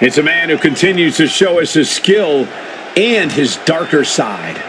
It's a man who continues to show us his skill and his darker side.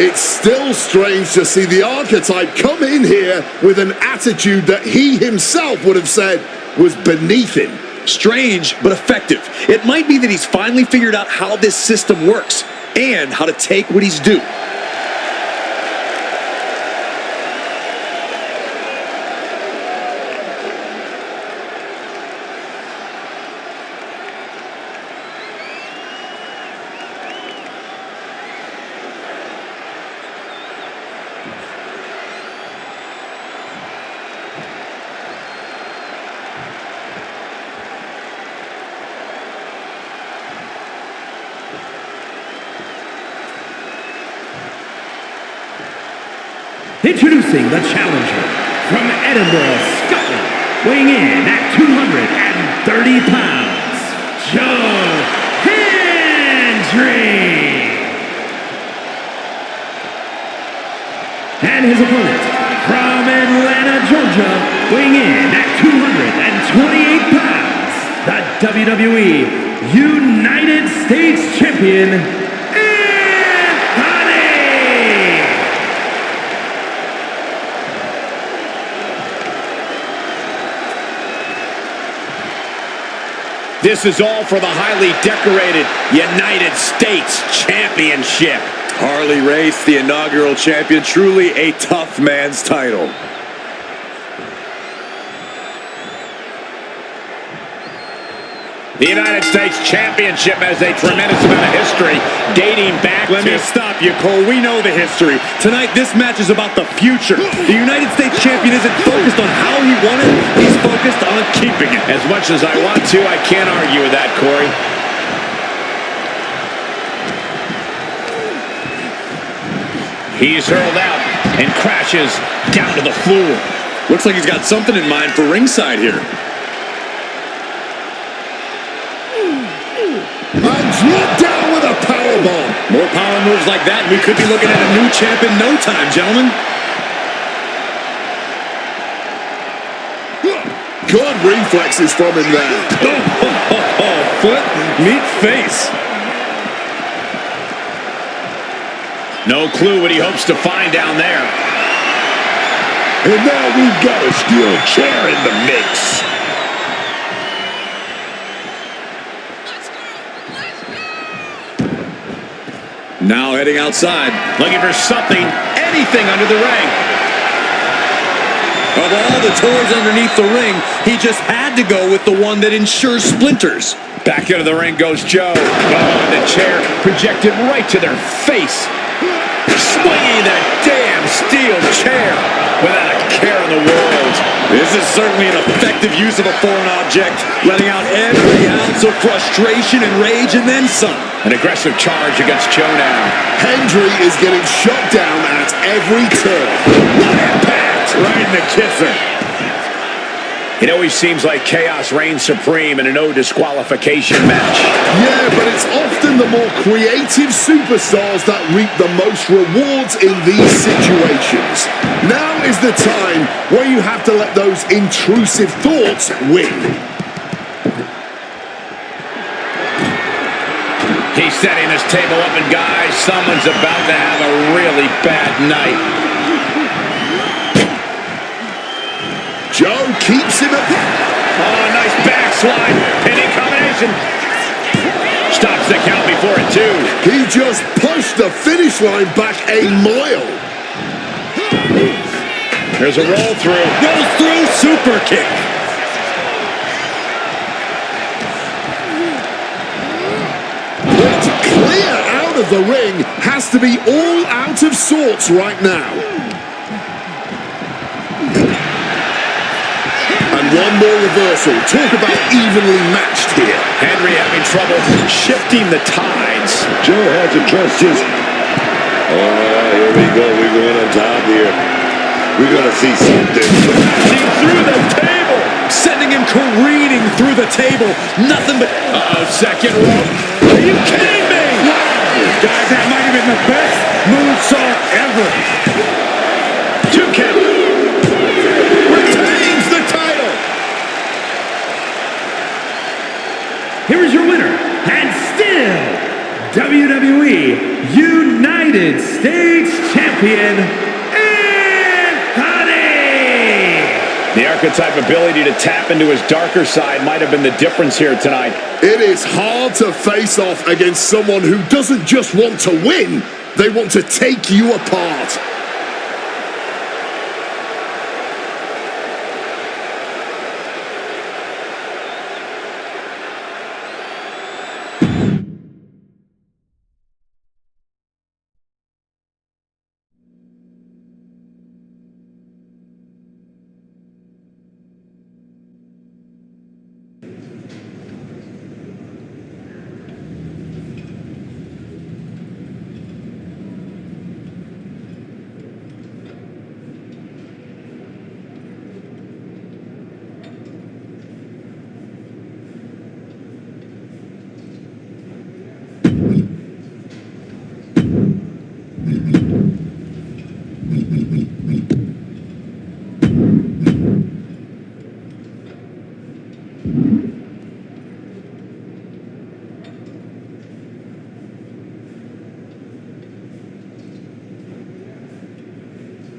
It's still strange to see the archetype come in here with an attitude that he himself would have said was beneath him. Strange, but effective. It might be that he's finally figured out how this system works and how to take what he's due. Introducing the challenger from Edinburgh, Scotland, weighing in at 230 pounds, Joe Hendry. And his opponent from Atlanta, Georgia, weighing in at 228 pounds, the WWE United States Champion, This is all for the highly decorated United States Championship. Harley Race, the inaugural champion, truly a tough man's title. The United States Championship has a tremendous amount of history dating back Let me stop you, Cole. We know the history. Tonight, this match is about the future. The United States champion isn't focused on how he won it. He's focused on keeping it. As much as I want to, I can't argue with that, Corey. He's hurled out and crashes down to the floor. Looks like he's got something in mind for ringside here. Drop down with a powerbomb. More power moves like that, and we could be looking at a new champ in no time, gentlemen. Good reflexes from him there. Foot, meet face. No clue what he hopes to find down there. And now we've got a steel chair in the mix. Now heading outside. Looking for something, anything under the ring. Of all the toys underneath the ring, he just had to go with the one that ensures splinters. Back into the ring goes Joe. Oh, and the chair projected right to their face. Swinging that damn steel chair without a care in the world. This is certainly an effective use of a foreign object, letting out every ounce of frustration and rage and then some. An aggressive charge against Joe now. Hendry is getting shot down at every turn. What impact! Right in the kisser. It always seems like chaos reigns supreme in a no disqualification match. Yeah, but it's often the more creative superstars that reap the most rewards in these situations. Now is the time where you have to let those intrusive thoughts win. He's setting this table up, and guys, someone's about to have a really bad night. Joe keeps him up. Oh, nice backslide. Pinning combination. Stops the count before it, too. He just pushed the finish line back a mile. There's a roll through. Goes through, super kick. But to clear out of the ring has to be all out of sorts right now. One more reversal. Talk about evenly matched here. Henry having trouble shifting the tides. Joe had to trust his... Oh, here we go. We're going on top here. We're going to see something. Through the table. Sending him careening through the table. Nothing but... Uh-oh, second rope. Are you kidding me? Wow. Guys, that might have been the best moonsault ever. 2K. Here is your winner, and still WWE United States Champion, Anthony! The archetype ability to tap into his darker side might have been the difference here tonight. It is hard to face off against someone who doesn't just want to win, they want to take you apart.